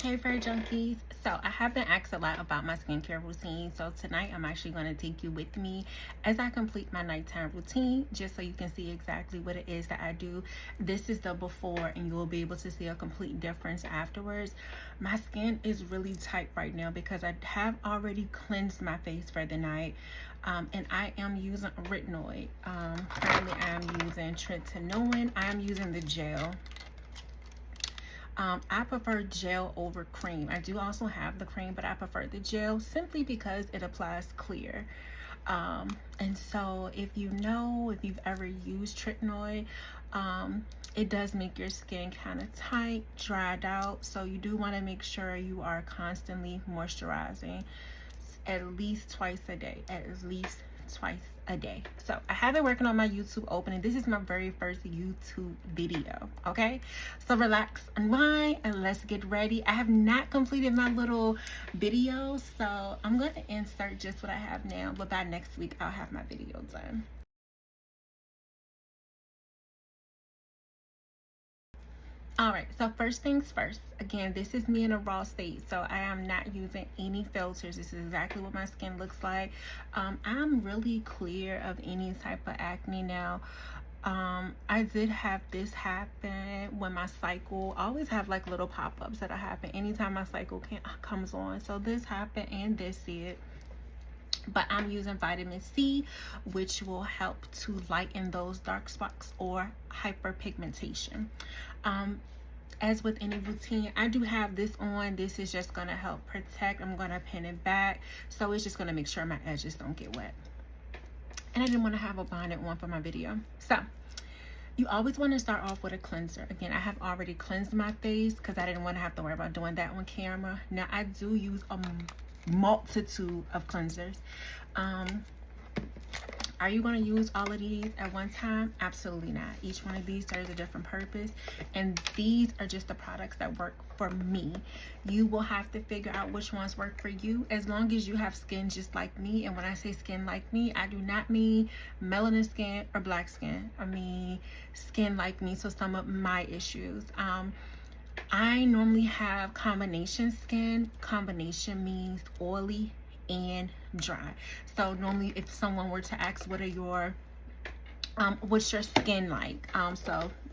Hey Fur Junkies. So I have been asked a lot about my skincare routine. So tonight I'm actually going to take you with me as I complete my nighttime routine, just so you can see exactly what it is that I do. This is the before, and you will be able to see a complete difference afterwards. My skin is really tight right now because I have already cleansed my face for the night. And I am using retinoid. Currently I am using tretinoin. I am using the gel. I prefer gel over cream. I do also have the cream, but I prefer the gel simply because it applies clear. And so if you've ever used tretinoid, it does make your skin kind of tight, dried out. So you do want to make sure you are constantly moisturizing at least twice a day, So I have been working on my YouTube opening. This is my very first YouTube video. Okay, so relax, unwind, and let's get ready. I have not completed my little video, so I'm going to insert just what I have now, but by next week I'll have my video done. All right, so first things first. Again, this is me in a raw state, so I am not using any filters. This is exactly what my skin looks like. I'm really clear of any type of acne now. I did have this happen when my cycle. I always have like little pop-ups that happen anytime my cycle comes on. So this happened and this did. But I'm using vitamin C, which will help to lighten those dark spots or hyperpigmentation. As with any routine, I do have this on. This is just going to help protect. I'm going to pin it back, so it's just going to make sure my edges don't get wet. And I didn't want to have a bonnet on for my video. So you always want to start off with a cleanser. Again, I have already cleansed my face because I didn't want to have to worry about doing that on camera. Now I do use a multitude of cleansers. Are you going to use all of these at one time? Absolutely not. Each one of these serves a different purpose, and these are just the products that work for me. You will have to figure out which ones work for you, as long as you have skin just like me. And when I say skin like me, I do not mean melanin skin or black skin. I mean skin like me, so some of my issues. I normally have combination skin. Combination means oily and dry. So normally if someone were to ask what are your what's your skin like,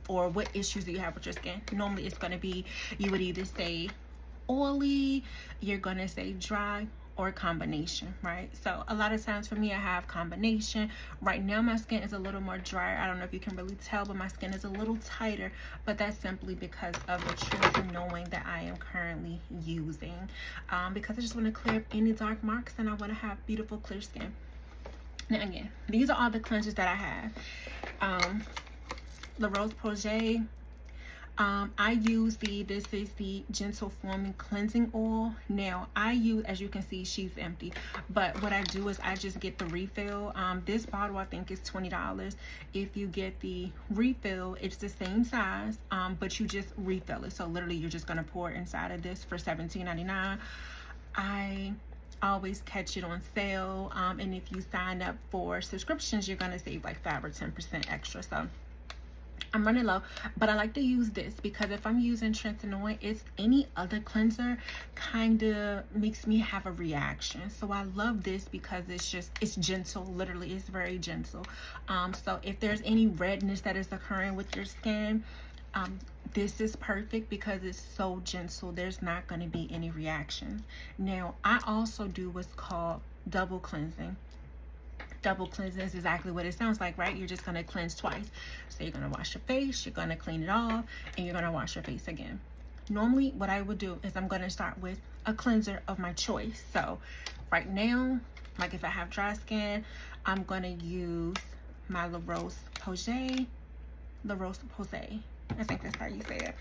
or what issues do you have with your skin, normally it's going to be, you would either say oily, you're going to say dry, or combination, right? So a lot of times for me, I have combination. Right now my skin is a little more drier. I don't know if you can really tell, but my skin is a little tighter, but that's simply because of the tretinoin that I am currently using, because I just want to clear up any dark marks and I want to have beautiful clear skin. Now again, these are all the cleansers that I have. La Roche-Posay, I use this is the Gentle Forming Cleansing Oil. Now I use, as you can see, she's empty, but what I do is I just get the refill. This bottle I think is $20. If you get the refill, it's the same size, but you just refill it. So literally you're just going to pour it inside of this for $17.99. I always catch it on sale, and if you sign up for subscriptions, you're going to save like 5 or 10% extra. So I'm running low, but I like to use this because if I'm using tretinoin, it's any other cleanser kind of makes me have a reaction. So I love this because it's gentle. Literally, it's very gentle. So if there's any redness that is occurring with your skin, this is perfect because it's so gentle. There's not going to be any reactions. Now I also do what's called double cleansing. Double cleansing is exactly what it sounds like, right? You're just going to cleanse twice. So you're going to wash your face, you're going to clean it off, and you're going to wash your face again. Normally what I would do is I'm going to start with a cleanser of my choice. So right now, like if I have dry skin, I'm going to use my La Roche-Posay. La Roche-Posay, I think that's how you say it.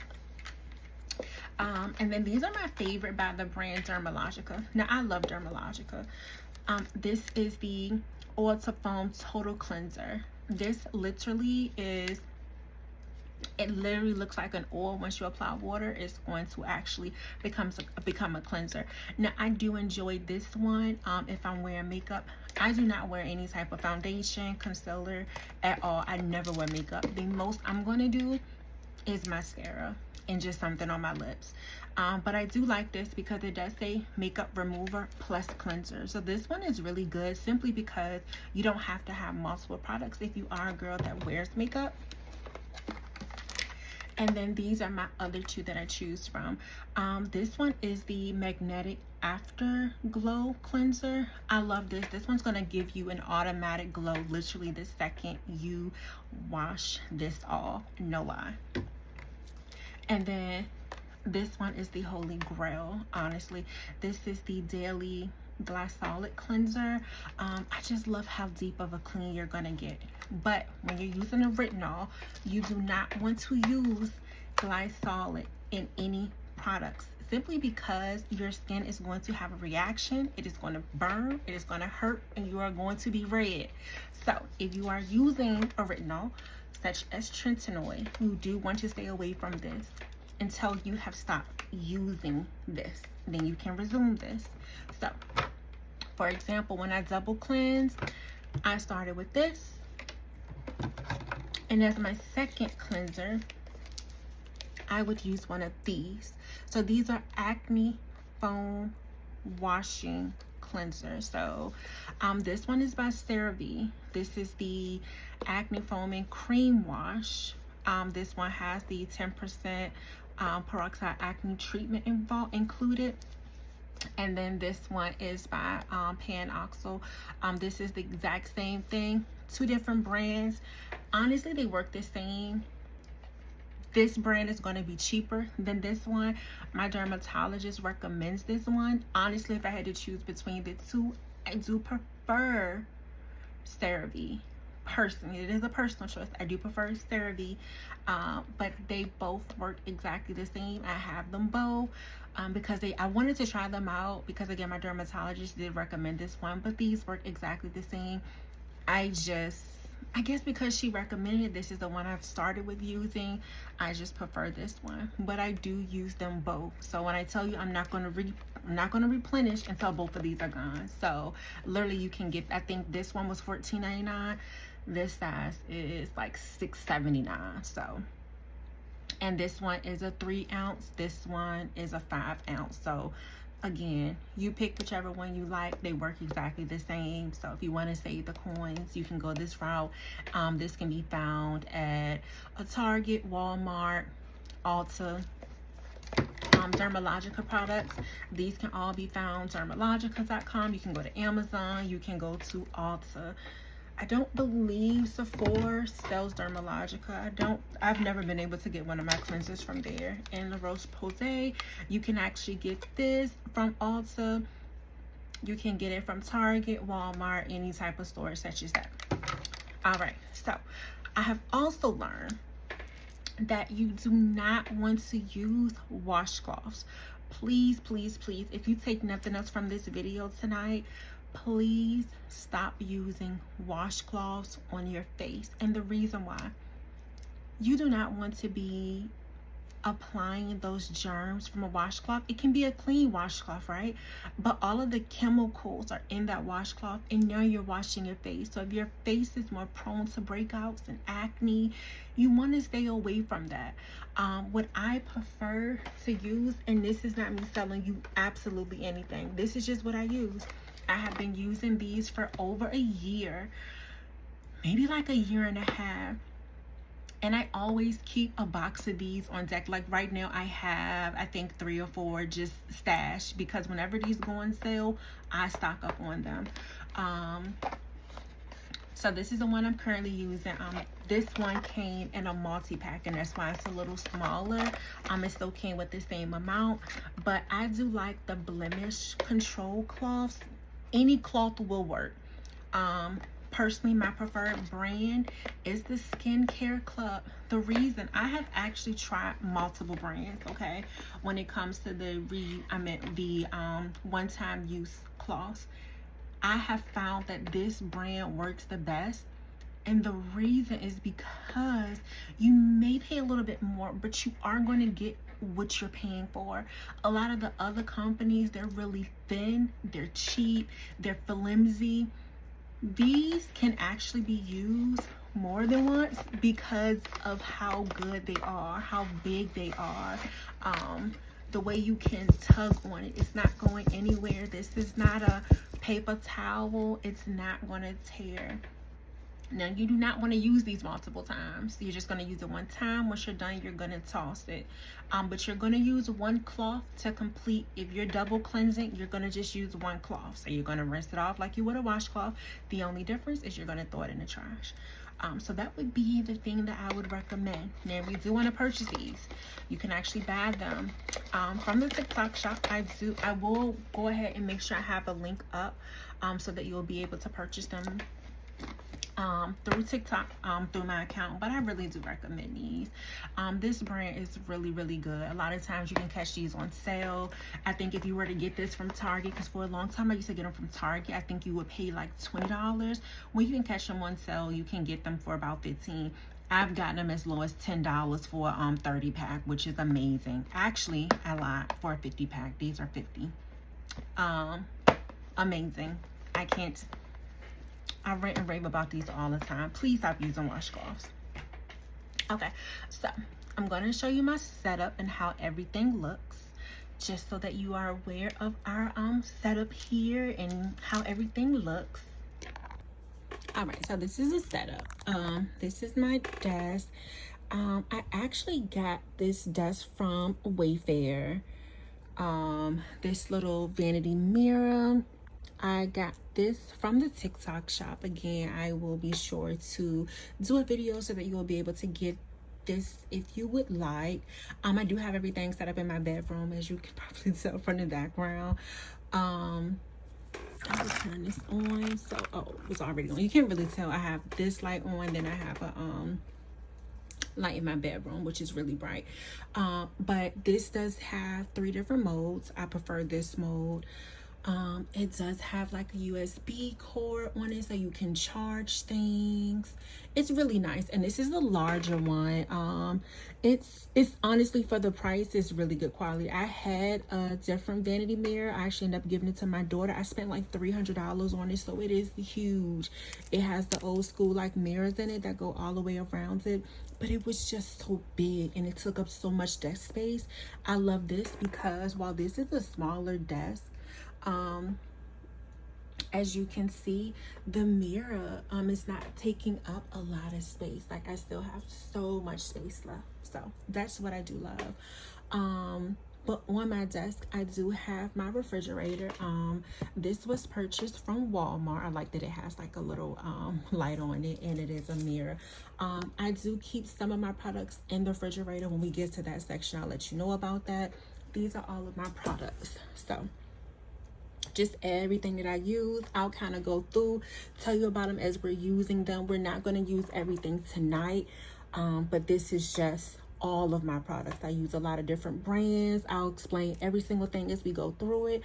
And then these are my favorite by the brand Dermalogica. Now I love Dermalogica. This is the Oil to Foam Total Cleanser. This literally is, it literally looks like an oil. Once you apply water, it's going to actually become a cleanser. Now I do enjoy this one if I'm wearing makeup. I do not wear any type of foundation, concealer at all. I never wear makeup. The most I'm going to do is mascara and just something on my lips. But I do like this because it does say makeup remover plus cleanser. So this one is really good simply because you don't have to have multiple products if you are a girl that wears makeup. And then these are my other two that I choose from. This one is the Magnetic Afterglow Cleanser. I love this. This one's going to give you an automatic glow literally the second you wash this off. No lie. And then this one is the Holy Grail, honestly. This is the Daily Glycolic Cleanser. I just love how deep of a clean you're gonna get. But when you're using a retinol, you do not want to use glycolic in any products, simply because your skin is going to have a reaction. It is going to burn, it is going to hurt, and you are going to be red. So if you are using a retinol such as tretinoin, you do want to stay away from this until you have stopped using this. Then you can resume this. So for example, when I double cleanse, I started with this, and as my second cleanser, I would use one of these. So these are Acne Foam Washing Cleanser. So this one is by CeraVe. This is the Acne Foaming Cream Wash. This one has the 10% peroxide acne treatment included. And then this one is by PanOxyl. This is the exact same thing, two different brands. Honestly, they work the same. This brand is going to be cheaper than this one. My dermatologist recommends this one. Honestly, if I had to choose between the two, I do prefer CeraVe. Personally, it is a personal choice. I do prefer CeraVe, but they both work exactly the same. I have them both because I wanted to try them out because, again, my dermatologist did recommend this one, but these work exactly the same. I guess because she recommended this is the one I've started with using, I just prefer this one. But I do use them both. So when I tell you I'm not going to replenish until both of these are gone. So literally you can get, I think this one was $14.99. This size is like $6.79. So, and this one is a 3 ounce. This one is a 5 ounce. So again, you pick whichever one you like. They work exactly the same. So if you want to save the coins, you can go this route. This can be found at a Target, Walmart, Ulta, Dermalogica products. These can all be found dermalogica.com. You can go to Amazon. You can go to Ulta. I don't believe Sephora sells Dermalogica. I've never been able to get one of my cleansers from there. And La Roche-Posay, you can actually get this from Ulta. You can get it from Target, Walmart, any type of store such as that. All right, so I have also learned that you do not want to use washcloths. Please, please, please, if you take nothing else from this video tonight, please stop using washcloths on your face. And the reason why, you do not want to be applying those germs from a washcloth. It can be a clean washcloth, right? But all of the chemicals are in that washcloth, and now you're washing your face. So if your face is more prone to breakouts and acne, you want to stay away from that. What I prefer to use, and this is not me selling you absolutely anything, this is just what I use. I have been using these for over a year, maybe like a year and a half. And I always keep a box of these on deck. Like right now I have, I think 3 or 4 just stashed, because whenever these go on sale, I stock up on them. So this is the one I'm currently using. This one came in a multi-pack, and that's why it's a little smaller. It still came with the same amount, but I do like the blemish control cloths. Any cloth will work. Personally, my preferred brand is the Skincare Club. The reason, I have actually tried multiple brands, okay, when it comes to the one-time use cloths. I have found that this brand works the best, and the reason is because you may pay a little bit more, but you are going to get what you're paying for. A lot of the other companies, they're really thin, they're cheap, they're flimsy. These can actually be used more than once because of how good they are, how big they are. The way you can tug on it, it's not going anywhere. This is not a paper towel. It's not going to tear. Now, you do not want to use these multiple times. You're just going to use it one time. Once you're done, you're going to toss it. But you're going to use one cloth to complete. If you're double cleansing, you're going to just use one cloth. So you're going to rinse it off like you would a washcloth. The only difference is you're going to throw it in the trash. So that would be the thing that I would recommend. Now, if you do want to purchase these, you can actually buy them from the TikTok shop. I will go ahead and make sure I have a link up so that you'll be able to purchase them through TikTok, through my account. But I really do recommend these. This brand is really, really good. A lot of times you can catch these on sale. I think if you were to get this from Target, because for a long time I used to get them from Target, I think you would pay like $20. When you can catch them on sale, you can get them for about $15. I've gotten them as low as $10 for a 30 pack, which is amazing. Actually, I lied, for a 50 pack. These are 50. Amazing. I rant and rave about these all the time. Please stop using washcloths. Okay, so I'm going to show you my setup and how everything looks, just so that you are aware of our setup here and how everything looks. All right, so this is a setup. This is my desk. I actually got this desk from Wayfair. This little vanity mirror, I got this from the TikTok shop. Again, I will be sure to do a video so that you will be able to get this if you would like. I do have everything set up in my bedroom, as you can probably tell from the background. I will turn this on. So, oh, it's already on. You can't really tell. I have this light on, then I have a light in my bedroom, which is really bright. But this does have 3 different modes. I prefer this mode. It does have like a USB cord on it so you can charge things. It's really nice, and this is the larger one. It's honestly, for the price, it's really good quality. I had a different vanity mirror. I actually ended up giving it to my daughter. I spent like $300 on it, so it is huge. It has the old school like mirrors in it that go all the way around it, but it was just so big and it took up so much desk space. I love this because while this is a smaller desk, as you can see, the mirror is not taking up a lot of space. Like, I still have so much space left, so that's what I do love. But on my desk, I do have my refrigerator. This was purchased from Walmart. I like that it has like a little light on it, and it is a mirror. I do keep some of my products in the refrigerator. When we get to that section, I'll let you know about that. These are all of my products. So just everything that I use, I'll kind of go through, tell you about them as we're using them. We're not going to use everything tonight, but this is just all of my products. I use a lot of different brands. I'll explain every single thing as we go through it.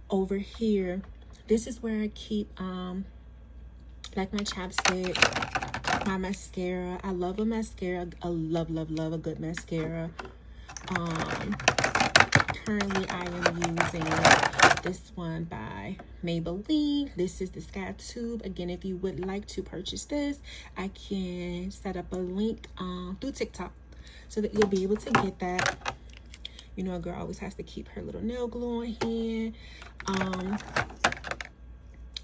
Over here, this is where I keep like my chapstick, my mascara. I love a mascara. I love a good mascara. Currently I am using this one by Maybelline. This is the Sky Tube. Again, if you would like to purchase this, I can set up a link through TikTok so that you'll be able to get that. You know, a girl always has to keep her little nail glue on hand.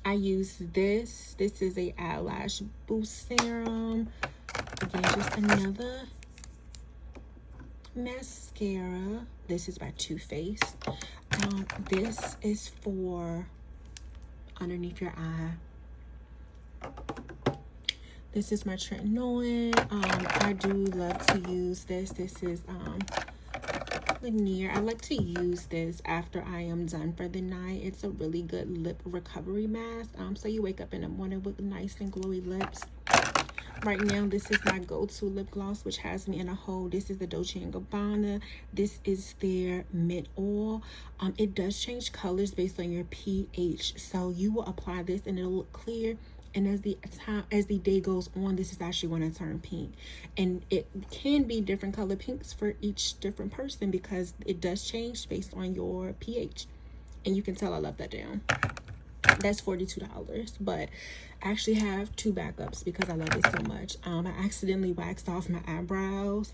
I use this. This is a eyelash boost serum. Again, just another mascara. This is by Too Faced. This is for underneath your eye. This is my Tretinoin. I do love to use this. This is Lanier. I like to use this after I am done for the night. It's a really good lip recovery mask. So you wake up in the morning with nice and glowy lips. Right now, this is my go-to lip gloss, which has me in a hole. This is the Dolce & Gabbana. This is their mint oil. It does change colors based on your pH. So you will apply this and it'll look clear. And as the day goes on, this is actually going to turn pink. And it can be different color pinks for each different person because it does change based on your pH. And you can tell I love that down. That's $42, but I actually have 2 backups because I love it so much. I accidentally waxed off my eyebrows.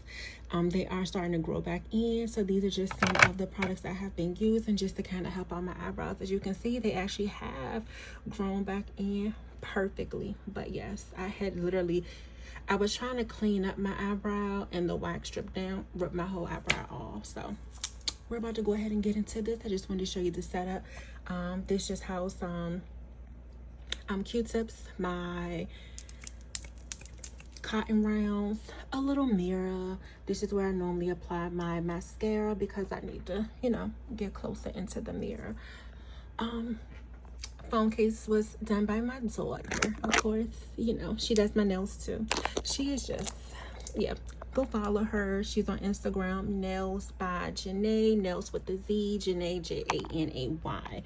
They are starting to grow back in, so these are just some of the products that have been used, and just to kind of help out my eyebrows. As you can see, they actually have grown back in perfectly. But yes, I was trying to clean up my eyebrow, and the wax stripped down, ripped my whole eyebrow off. So we're about to go ahead and get into this. I just wanted to show you the setup. This just housed some Q-tips, my cotton rounds, a little mirror. This is where I normally apply my mascara because I need to, you know, get closer into the mirror. Phone case was done by my daughter, of course. You know, she does my nails too. She is just, yeah, go follow her. She's on Instagram, Nails by Janae, Nails with the Z, Janae, Janay.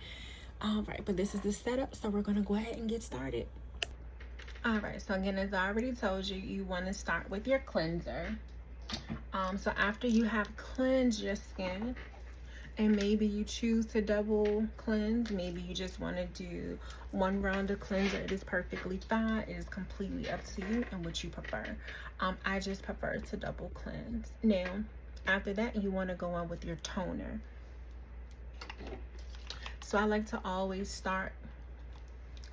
All right, but this is the setup, so we're gonna go ahead and get started. All right, so again, as I already told you, you want to start with your cleanser. So after you have cleansed your skin, and maybe you choose to double cleanse, maybe you just want to do 1 round of cleanser, it is perfectly fine. It is completely up to you and what you prefer. I just prefer to double cleanse. Now after that, you want to go on with your toner. So I like to always start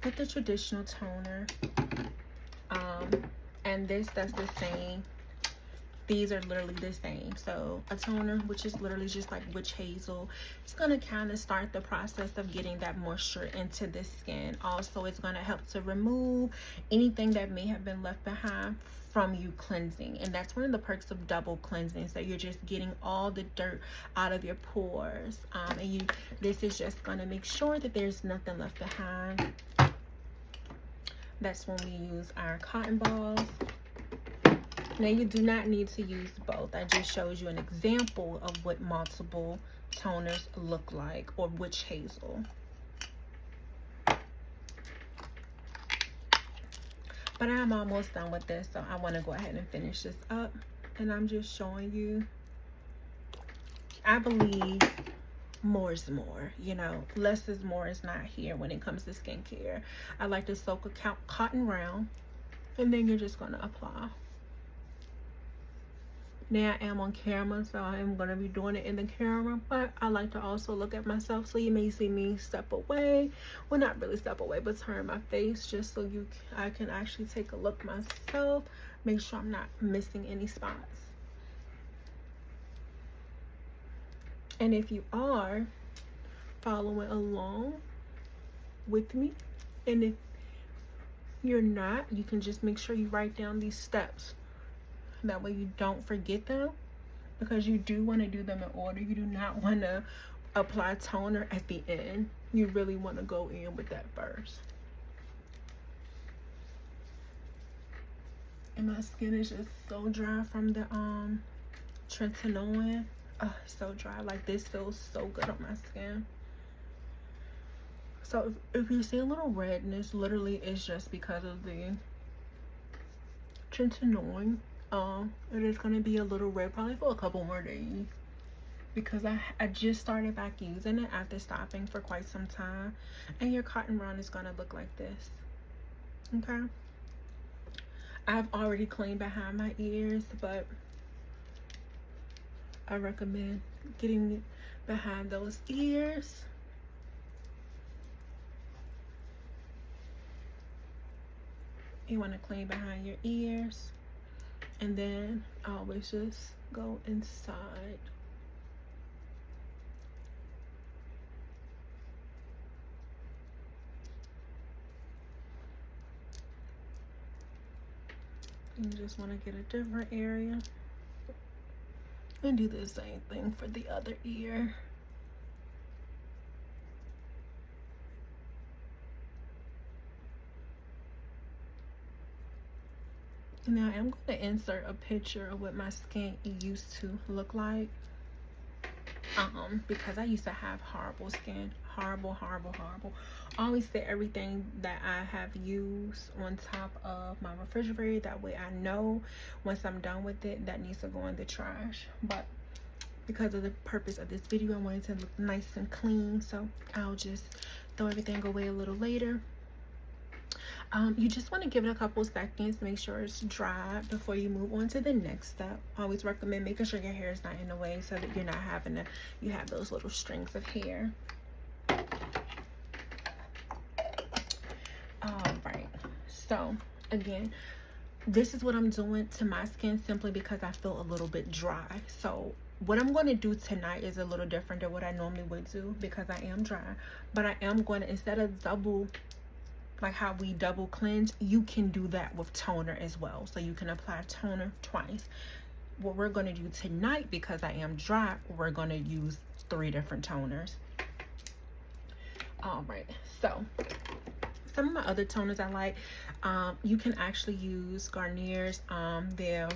with the traditional toner, and this does the same. These are literally the same. So a toner, which is literally just like witch hazel, it's going to kind of start the process of getting that moisture into the skin. Also, it's going to help to remove anything that may have been left behind from you cleansing. And that's one of the perks of double cleansing. So you're just getting all the dirt out of your pores. This is just going to make sure that there's nothing left behind. That's when we use our cotton balls. Now, you do not need to use both. I just showed you an example of what multiple toners look like, or witch hazel. But I'm almost done with this, so I want to go ahead and finish this up. And I'm just showing you, I believe more is more. You know, less is more is not here when it comes to skincare. I like to soak a cotton round, and then you're just going to apply. Now I am on camera, so I am going to be doing it in the camera, but I like to also look at myself, so you may see me step away. Well, not really step away, but turn my face just so I can actually take a look myself, make sure I'm not missing any spots. And if you are following along with me, and if you're not, you can just make sure you write down these steps. That way you don't forget them, because you do want to do them in order. You do not want to apply toner at the end. You really want to go in with that first. And my skin is just so dry from the tretinoin. Oh, it's so dry. Like, this feels so good on my skin. So if you see a little redness, literally it's just because of the tretinoin. It is going to be a little red probably for a couple more days, because I just started back using it after stopping for quite some time. And your cotton round is going to look like this. Okay, I've already cleaned behind my ears, but I recommend getting it behind those ears. You want to clean behind your ears. And then I always just go inside. You just want to get a different area. And do the same thing for the other ear. Now I'm going to insert a picture of what my skin used to look like, because I used to have horrible skin, horrible. I always set everything that I have used on top of my refrigerator. That way I know once I'm done with it, that needs to go in the trash. But because of the purpose of this video, I wanted to look nice and clean, so I'll just throw everything away a little later. You just want to give it a couple seconds, make sure it's dry before you move on to the next step. I always recommend making sure your hair is not in the way so that you're not having to, you have those little strings of hair. All right, so again, this is what I'm doing to my skin simply because I feel a little bit dry. So what I'm going to do tonight is a little different than what I normally would do because I am dry, but I am going to, instead of double, like how we double cleanse, you can do that with toner as well. So you can apply toner twice. What we're going to do tonight, because I am dry, we're going to use 3 different toners. All right, so some of my other toners I like, you can actually use Garnier's their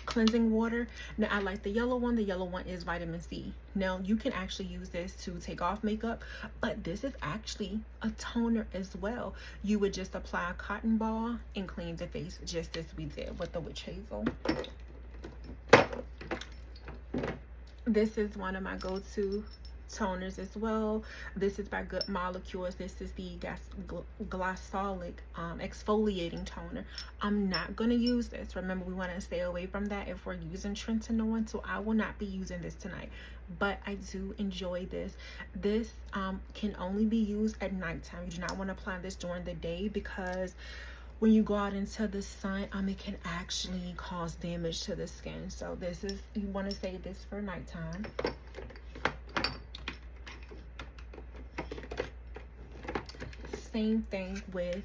cleansing water. Now I like the yellow one. The yellow one is vitamin C. Now you can actually use this to take off makeup, but this is actually a toner as well. You would just apply a cotton ball and clean the face just as we did with the witch hazel. This is one of my go-to toners as well. This is by Good Molecules. This is the glycolic exfoliating toner. I'm not going to use this. Remember, we want to stay away from that if we're using tretinoin, so I will not be using this tonight, but I do enjoy this. This can only be used at nighttime. You do not want to apply this during the day because when you go out into the sun, it can actually cause damage to the skin. So this is, you want to save this for nighttime. Same thing with,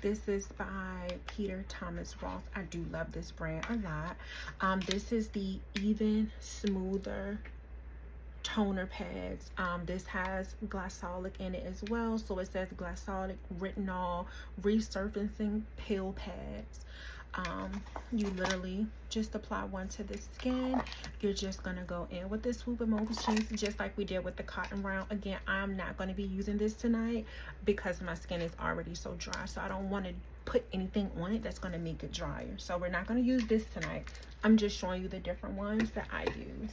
this is by Peter Thomas Roth. I do love this brand a lot. This is the Even Smoother toner pads. This has glycolic in it as well, so it says glycolic retinol resurfacing pill pads. You literally just apply one to the skin. You're just gonna go in with this swoop emulsions just like we did with the cotton round. Again, I'm not going to be using this tonight because my skin is already so dry, so I don't want to put anything on it that's going to make it drier. So we're not going to use this tonight. I'm just showing you the different ones that I use.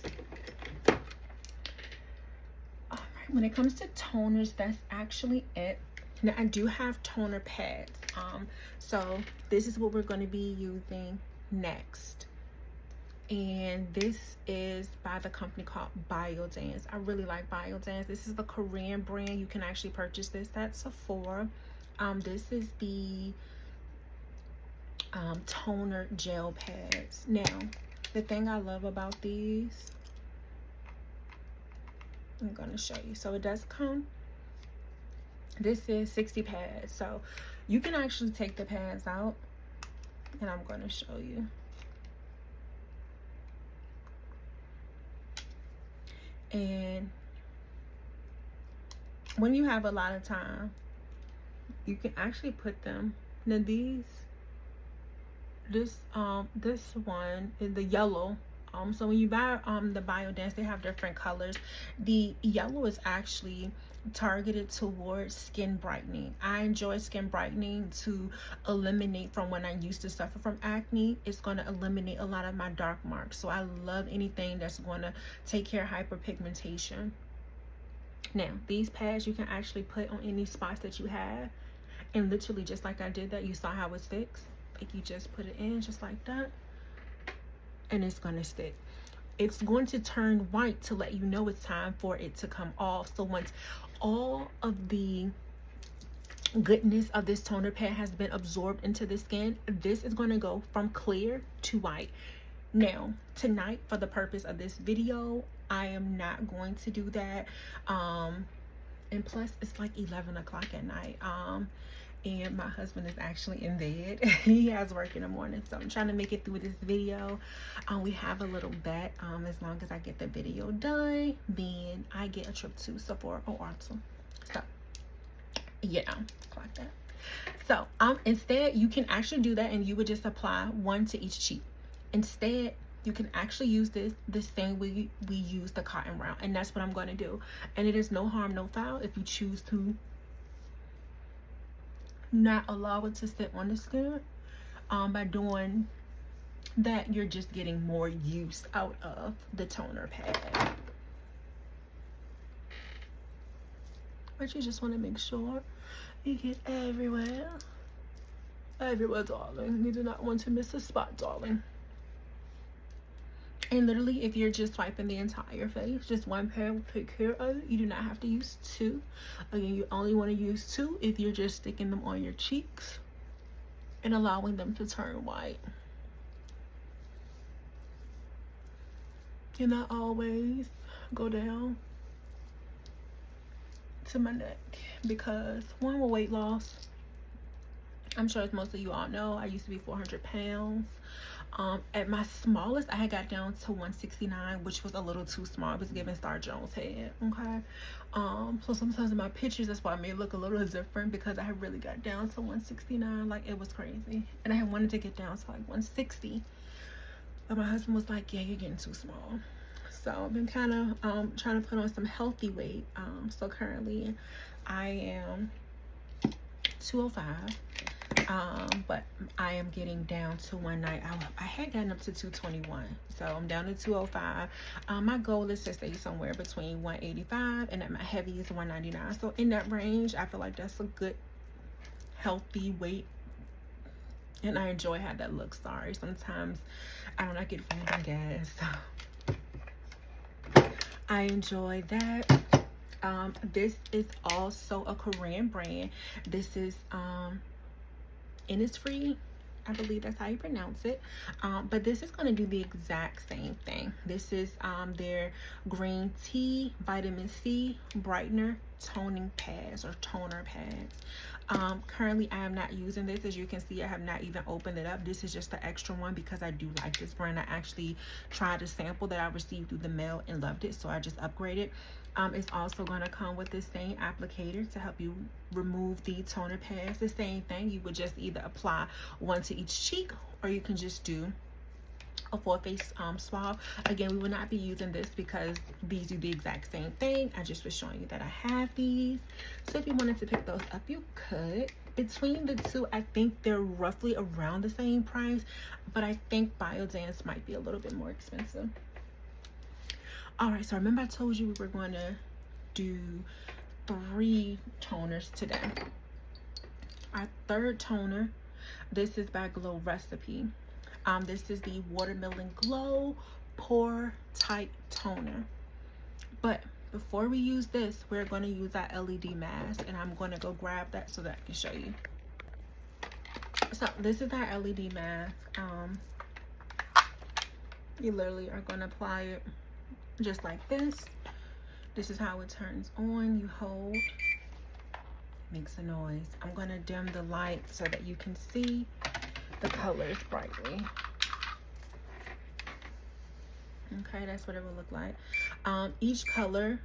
All right, when it comes to toners, that's actually it. Now I do have toner pads, so this is what we're going to be using next, and this is by the company called Biodance. I really like Biodance. This is the Korean brand. You can actually purchase this at Sephora. This is the toner gel pads. Now the thing I love about these, I'm going to show you. So it does come, this is 60 pads, so you can actually take the pads out, and I'm going to show you. And when you have a lot of time, you can actually put them. Now this one is the yellow. So when you buy the Biodance, they have different colors. The yellow is actually targeted towards skin brightening. I enjoy skin brightening to eliminate from when I used to suffer from acne. It's going to eliminate a lot of my dark marks. So I love anything that's going to take care of hyperpigmentation. Now these pads you can actually put on any spots that you have, and literally just like I did that, you saw how it sticks. Like you just put it in just like that, and it's going to stick. It's going to turn white to let you know it's time for it to come off. So once all of the goodness of this toner pad has been absorbed into the skin, this is going to go from clear to white. Now tonight, for the purpose of this video, I am not going to do that. And plus it's like 11 o'clock at night. And my husband is actually in bed. He has work in the morning, so I'm trying to make it through this video. We have a little bet. As long as I get the video done, then I get a trip to Sephora or Ulta. So yeah, like that. So instead, you can actually do that, and you would just apply one to each cheek. Instead, you can actually use this the same way we use the cotton round, and that's what I'm going to do. And it is no harm, no foul if you choose to not allow it to sit on the skin. By doing that, you're just getting more use out of the toner pad. but you just want to make sure you get everywhere. Everywhere, darling. You do not want to miss a spot, darling. And literally, if you're just swiping the entire face, just one pair will take care of it. You do not have to use two. Again, you only want to use two if you're just sticking them on your cheeks and allowing them to turn white. And I always go down to my neck because one, with weight loss, I'm sure as most of you all know, I used to be 400 pounds. At my smallest, I had got down to 169, which was a little too small. It was giving Star Jones head, okay? So sometimes in my pictures, that's why I may look a little different, because I had really got down to 169. Like, it was crazy. And I had wanted to get down to like 160. But my husband was like, yeah, you're getting too small. So I've been kind of trying to put on some healthy weight. So currently I am 205. But I am getting down to 190. I had gotten up to 221, so I'm down to 205. My goal is to stay somewhere between 185 and at my heavy is 199. So in that range, I feel like that's a good healthy weight, and I enjoy how that looks. Sorry, sometimes I don't like it random gas. I enjoy that. This is also a Korean brand. This is Innisfree, I believe that's how you pronounce it. But this is going to do the exact same thing. This is their green tea vitamin C brightener toning pads, or toner pads. Currently I am not using this. As you can see, I have not even opened it up. This is just the extra one because I do like this brand. I actually tried a sample that I received through the mail and loved it, so I just upgraded. It's also going to come with the same applicator to help you remove the toner pads. The same thing, you would just either apply one to each cheek, or you can just do a full face swab. Again, we will not be using this because these do the exact same thing. I just was showing you that I have these. So if you wanted to pick those up, you could. Between the two, I think they're roughly around the same price, but I think Biodance might be a little bit more expensive. All right, so remember I told you we were going to do 3 toners today. Our third toner, this is by Glow Recipe. This is the Watermelon Glow Pore Tight Toner. But before we use this, we're going to use our LED mask, and I'm going to go grab that so that I can show you. So this is our LED mask. You literally are going to apply it just like this. This is how it turns on. You hold, makes a noise. I'm going to dim the light so that you can see the colors brightly. Okay, that's what it will look like. Each color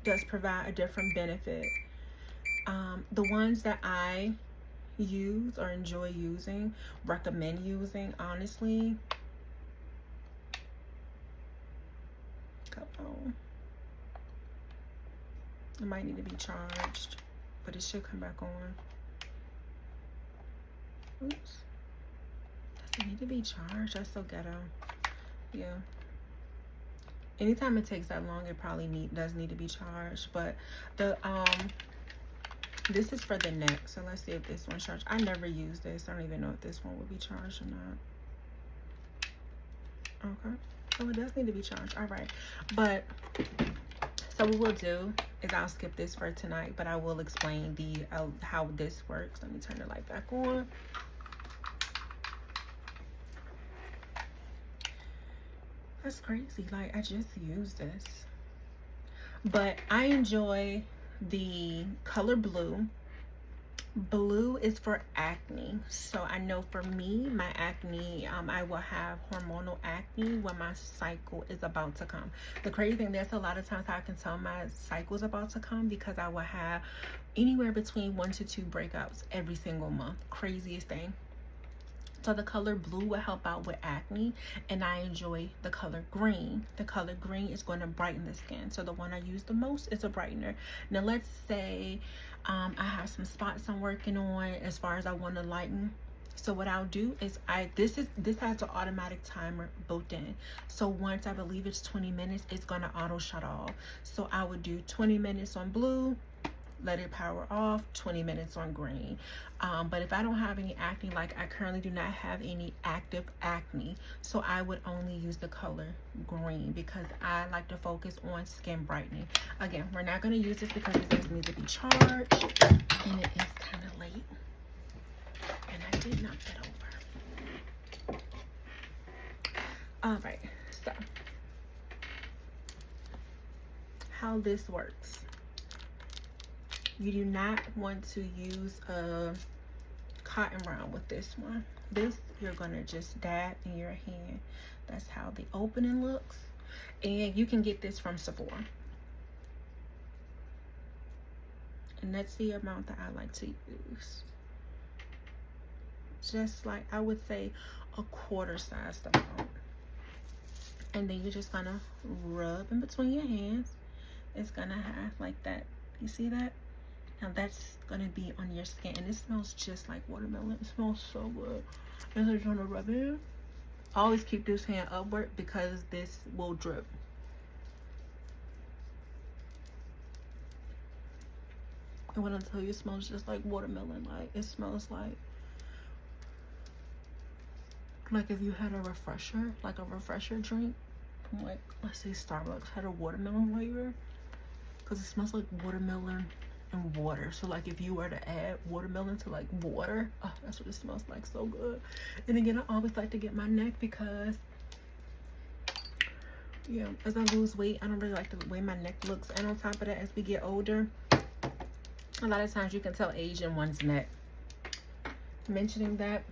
does provide a different benefit. The ones that I use or enjoy using, recommend using, honestly, it might need to be charged, but it should come back on. Oops. Does it need to be charged? That's so ghetto. Yeah. Anytime it takes that long, it probably does need to be charged. But the this is for the neck, so let's see if this one's charged. I never use this. I don't even know if this one would be charged or not. Okay. Oh, it does need to be charged. All right. But so what we'll do is I'll skip this for tonight, but I will explain the how this works. Let me turn the light back on. That's crazy. Like, I just used this. But I enjoy the color blue. Blue is for acne. So I know for me, my acne, I will have hormonal acne when my cycle is about to come. The crazy thing, there's a lot of times I can tell my cycle is about to come because I will have anywhere between 1 to 2 breakouts every single month. Craziest thing. So the color blue will help out with acne, and I enjoy the color green. The color green is going to brighten the skin. So the one I use the most is a brightener. Now let's say I have some spots I'm working on as far as I want to lighten. So what I'll do is this has an automatic timer built in. So once I believe it's 20 minutes, it's gonna auto shut off. So I would do 20 minutes on blue, let it power off, 20 minutes on green. But if I don't have any acne, like I currently do not have any active acne, so I would only use the color green because I like to focus on skin brightening. Again, we're not going to use this because it does need to be charged, and it is kind of late, and I did knock that over. All right, so how this works. You do not want to use a cotton round with this one. This you're gonna just dab in your hand. That's how the opening looks. And you can get this from Sephora. And that's the amount that I like to use. Just like, I would say, a quarter size amount. And then you're just gonna rub in between your hands. It's gonna have like that. You see that? Now that's gonna be on your skin, and it smells just like watermelon. It smells so good. And so you're gonna rub it. Always keep this hand upward because this will drip. And when I tell you it smells just like watermelon, like it smells like if you had a refresher, like a refresher drink from, like, let's say Starbucks had a watermelon flavor, because it smells like watermelon and water. So like if you were to add watermelon to like water, oh, that's what it smells like. So good. And again, I always like to get my neck because, yeah, as I lose weight, I don't really like the way my neck looks. And on top of that, as we get older, a lot of times you can tell age in one's neck. Mentioning that,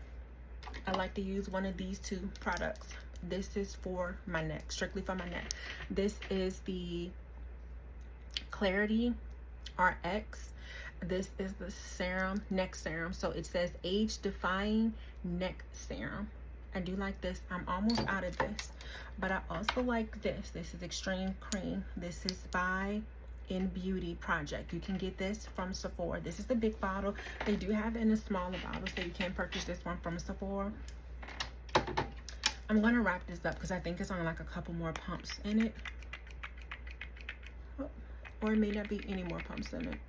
I like to use one of these two products. This is for my neck, strictly for my neck. This is the Clarity RX. This is the serum, neck serum. So it says age defying neck serum. I do like this. I'm almost out of this, but I also like this. This is Extreme Cream. This is by In Beauty Project. You can get this from Sephora. This is the big bottle. They do have it in a smaller bottle, so you can purchase this one from Sephora. I'm gonna wrap this up because I think it's on like a couple more pumps in it. Or it may not be any more pumps in it.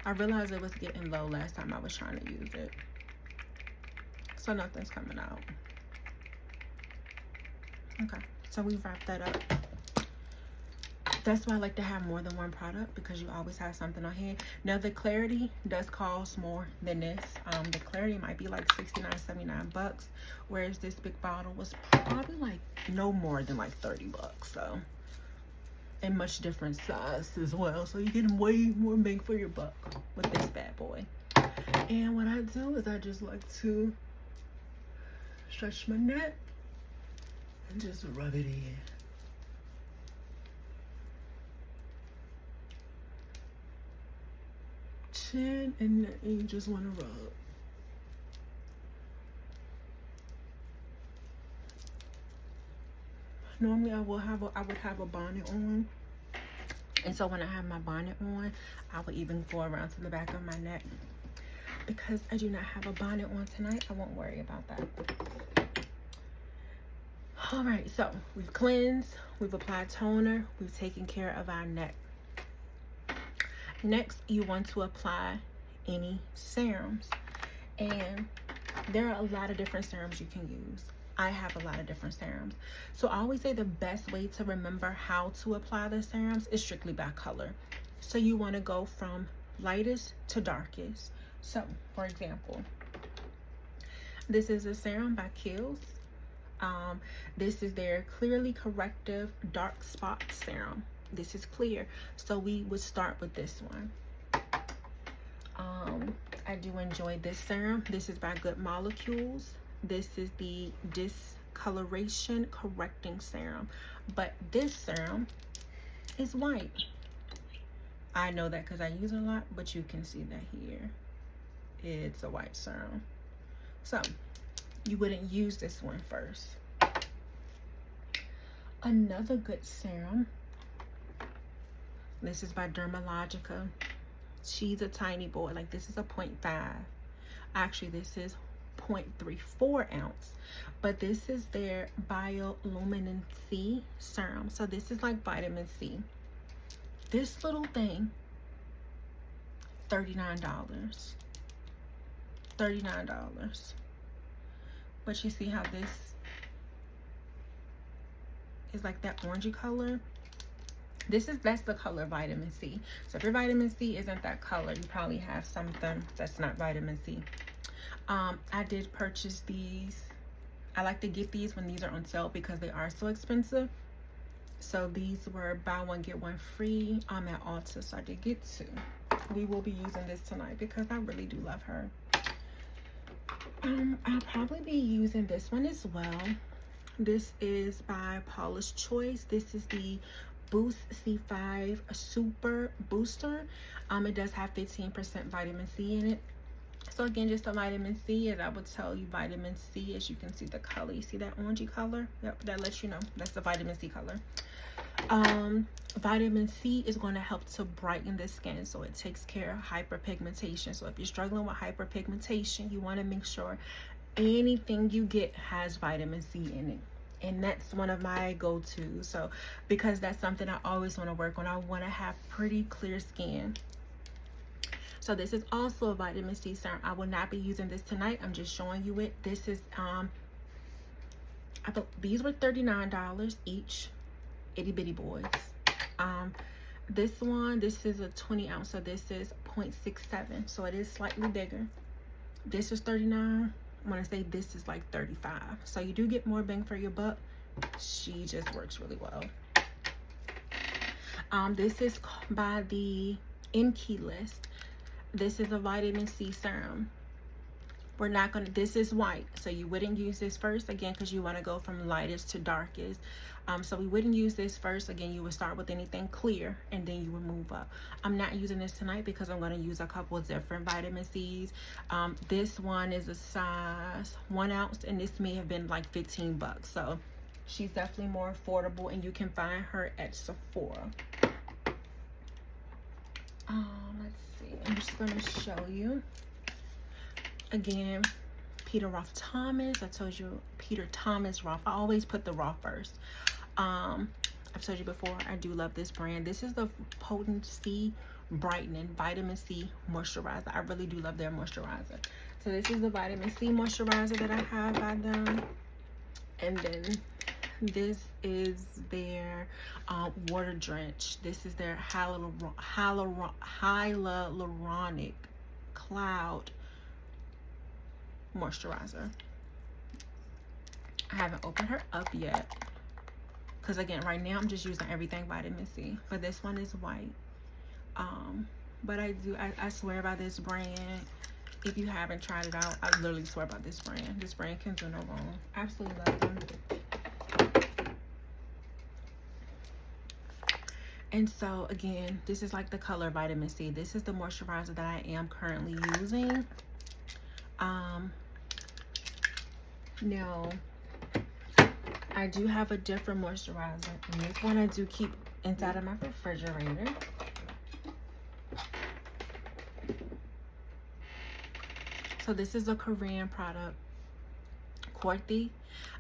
I realized it was getting low last time I was trying to use it. So nothing's coming out. Okay, so we wrapped that up. That's why I like to have more than one product, because you always have something on hand. Now the Clarity does cost more than this. The Clarity might be like $69-$79, whereas this big bottle was probably like no more than like $30. So, and much different size as well, so you're getting way more bang for your buck with this bad boy. And what I do is I just like to stretch my neck and just rub it in. Chin, and then you just want to rub. Normally I would have a bonnet on, and so when I have my bonnet on, I would even go around to the back of my neck. Because I do not have a bonnet on tonight, I won't worry about that. All right, so we've cleansed, we've applied toner, we've taken care of our neck. Next, you want to apply any serums, and there are a lot of different serums you can use. I have a lot of different serums. So I always say the best way to remember how to apply the serums is strictly by color. So you want to go from lightest to darkest. So, for example, this is a serum by Kiehl's. This is their Clearly Corrective Dark Spot Serum. This is clear, so we would start with this one. I do enjoy this serum. This is by Good Molecules. This is the Discoloration Correcting Serum, but this serum is white. I know that because I use it a lot, but you can see that here. It's a white serum. So you wouldn't use this one first. Another good serum, this is by Dermalogica. She's a tiny boy. Like, this is a 0.5. Actually, this is 0.34 ounce. But this is their Bioluminescence C serum. So this is like vitamin C. This little thing, $39. $39. But you see how this is like that orangey color? That's the color vitamin C. So if your vitamin C isn't that color, you probably have something that's not vitamin C. I did purchase these. I like to get these when these are on sale because they are so expensive. So these were buy one get one free at Ulta. So I did get two. We will be using this tonight because I really do love her. I'll probably be using this one as well. This is by Paula's Choice. This is the Boost C5 Super Booster. It does have 15% vitamin C in it. So again, just a vitamin C, and I would tell you vitamin C, as you can see the color. You see that orangey color? Yep, that lets you know that's the vitamin C color. Vitamin C is going to help to brighten the skin, so it takes care of hyperpigmentation. So if you're struggling with hyperpigmentation, you want to make sure anything you get has vitamin C in it. And that's one of my go-tos. So because that's something I always want to work on. I want to have pretty clear skin. So this is also a vitamin C serum. I will not be using this tonight. I'm just showing you it. This is these were $39 each. Itty bitty boys. This is a 20 ounce, so this is 0.67, so it is slightly bigger. This is $39. I'm gonna say this is like $35, so you do get more bang for your buck. She just works really well. This is by the NK List. This is a vitamin C serum. We're not gonna, this is white, so you wouldn't use this first, again, because you want to go from lightest to darkest. So we wouldn't use this first. Again, you would start with anything clear and then you would move up. I'm not using this tonight because I'm going to use a couple of different vitamin C's. This one is a size 1 ounce, and this may have been like $15. So she's definitely more affordable, and you can find her at Sephora. Let's see, I'm just going to show you again. Peter Roth Thomas. I told you Peter Thomas Roth. I always put the Roth first. I've told you before, I do love this brand. This is the Potency Brightening Vitamin C Moisturizer. I really do love their moisturizer. So this is the vitamin C moisturizer that I have by them. And then this is their water drench. This is their hyaluronic cloud moisturizer. I haven't opened her up yet because again, right now I'm just using everything vitamin C, but this one is white. But I swear by this brand. If you haven't tried it out, I literally swear by this brand. This brand can do no wrong. Absolutely love them. And so again, this is like the color vitamin C. This is the moisturizer that I am currently using. Now I do have a different moisturizer, and this one I do keep inside of my refrigerator. So this is a Korean product, Korthi,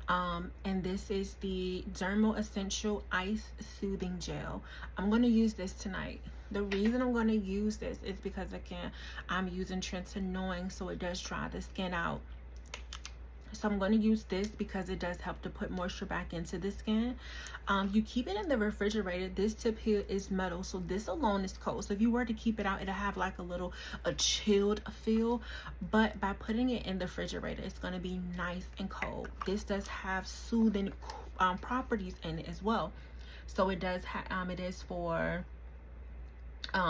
and this is the Dermal Essential Ice Soothing Gel. I'm going to use this tonight. The reason I'm going to use this is because, again, I'm using tretinoin, so it does dry the skin out. So I'm going to use this because it does help to put moisture back into the skin. You keep it in the refrigerator. This tip here is metal, so this alone is cold. So if you were to keep it out, it'll have like a chilled feel. But by putting it in the refrigerator, it's going to be nice and cold. This does have soothing properties in it as well. So it does have it is for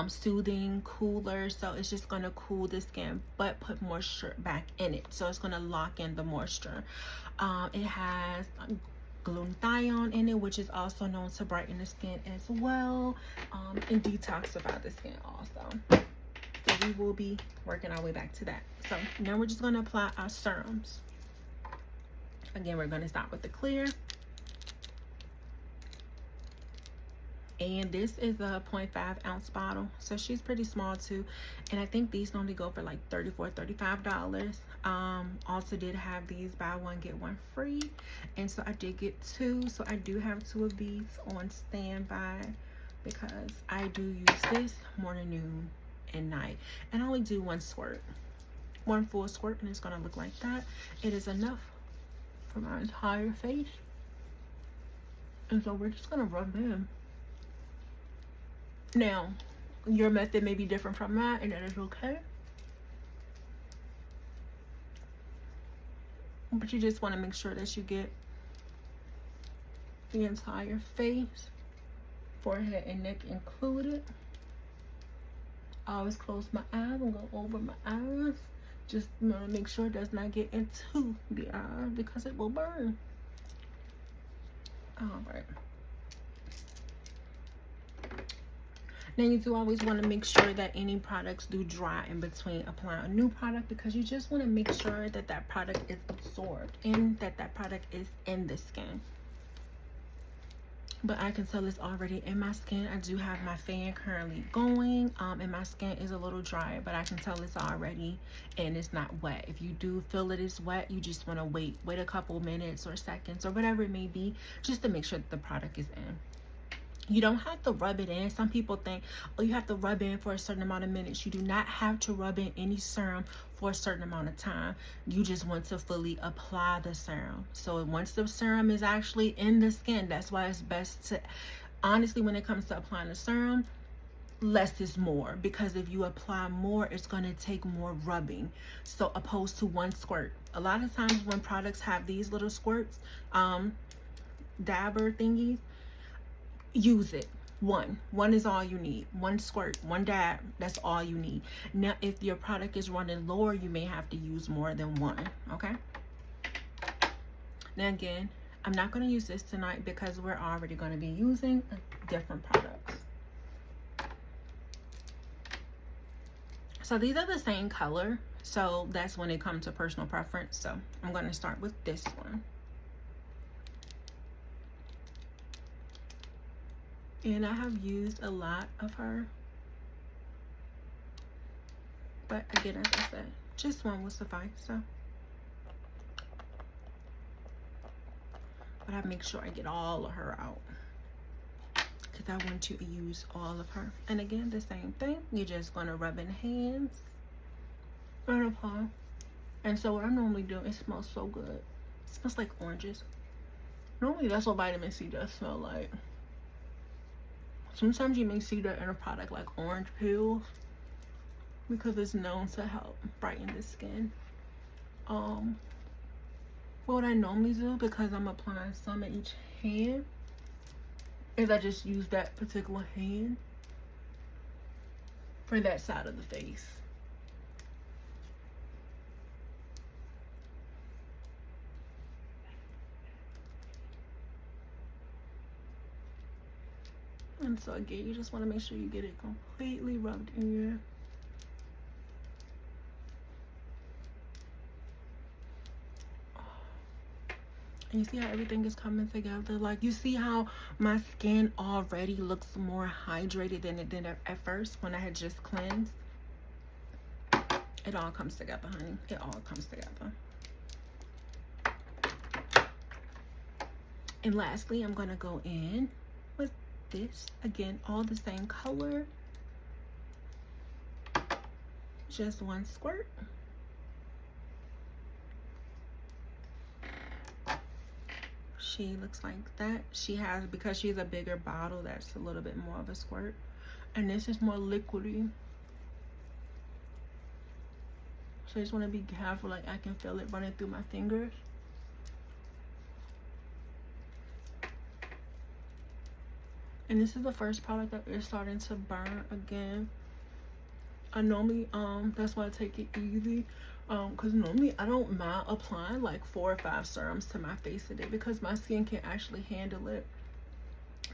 soothing, cooler, so it's just going to cool the skin but put moisture back in it, so it's going to lock in the moisture. It has glutathione in it, which is also known to brighten the skin as well, and detoxify the skin also. So we will be working our way back to that. So now we're just going to apply our serums. Again, we're going to start with the clear. And this is a 0.5 ounce bottle, so she's pretty small too. And I think these normally go for like $34-$35. Also did have these buy one get one free, and so I did get two, so I do have two of these on standby because I do use this morning, noon, and night, and I only do one squirt, one full squirt, and it's gonna look like that. It is enough for my entire face, and so we're just gonna rub in. Now, your method may be different from mine, and that is okay. But you just want to make sure that you get the entire face, forehead and neck included. I always close my eyes and go over my eyes. Just want to make sure it does not get into the eye because it will burn. All right. Now you do always want to make sure that any products do dry in between applying a new product, because you just want to make sure that that product is absorbed and that that product is in the skin. But I can tell it's already in my skin. I do have my fan currently going, and my skin is a little dry, but I can tell it's already, and it's not wet. If you do feel it is wet, you just want to wait a couple minutes or seconds or whatever it may be, just to make sure that the product is in. You don't have to rub it in. Some people think, oh, you have to rub in for a certain amount of minutes. You do not have to rub in any serum for a certain amount of time. You just want to fully apply the serum. So once the serum is actually in the skin, that's why it's best to, honestly, when it comes to applying the serum, less is more, because if you apply more, it's going to take more rubbing, so opposed to one squirt. A lot of times when products have these little squirts, dabber thingies, use it. One is all you need. One squirt, one dab, that's all you need. Now if your product is running lower, you may have to use more than one. Okay, now again, I'm not going to use this tonight because we're already going to be using different products. So these are the same color, so that's when it comes to personal preference. So I'm going to start with this one. And I have used a lot of her, but again, as I said, just one will suffice. So, but I make sure I get all of her out because I want to use all of her. And again, the same thing. You're just going to rub in hands and apply. And so what I normally do, it smells so good. It smells like oranges. Normally that's what vitamin C does smell like. Sometimes you may see that in a product like orange peels because it's known to help brighten the skin. What I normally do, because I'm applying some in each hand, is I just use that particular hand for that side of the face. And so again, you just want to make sure you get it completely rubbed in. And you see how everything is coming together? Like, you see how my skin already looks more hydrated than it did at first when I had just cleansed? It all comes together, honey. It all comes together. And lastly, I'm going to go in with this. Again, all the same color. Just one squirt. She looks like that. She has, because she's a bigger bottle, that's a little bit more of a squirt. And this is more liquidy. So I just want to be careful. Like, I can feel it running through my fingers. And this is the first product that is starting to burn again. I normally, that's why I take it easy. Because normally I don't mind applying like 4 or 5 serums to my face a day because my skin can actually handle it.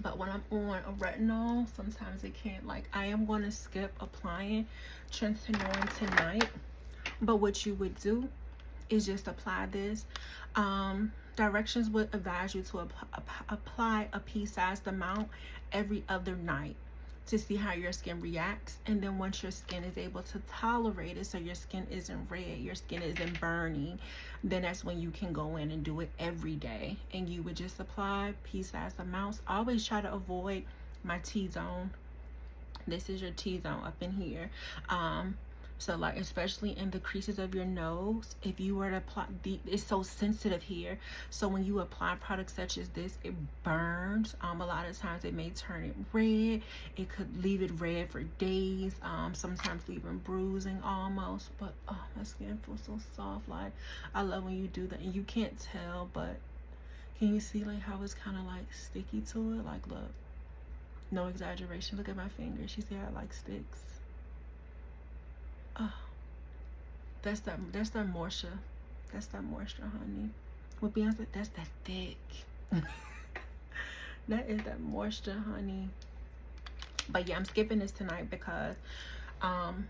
But when I'm on a retinol, sometimes it can't. Like, I am going to skip applying Tretinoin tonight. But what you would do is just apply this. directions would advise you to apply a pea-sized amount every other night to see how your skin reacts. And then once your skin is able to tolerate it, so your skin isn't red, your skin isn't burning, then that's when you can go in and do it every day. And you would just apply pea-sized amounts. Always try to avoid my T-zone. This is your T-zone up in here. So like, especially in the creases of your nose, if you were to apply, it's so sensitive here. So when you apply products such as this, it burns. A lot of times it may turn it red. It could leave it red for days. Sometimes leaving bruising almost. But oh, my skin feels so soft. Like, I love when you do that. And you can't tell, but can you see like how it's kind of like sticky to it? Like, look, no exaggeration. Look at my fingers. You see how it like sticks? Oh, that's that moisture. That's that moisture, honey. With Beyonce, that's that thick. That is that moisture, honey. But yeah, I'm skipping this tonight because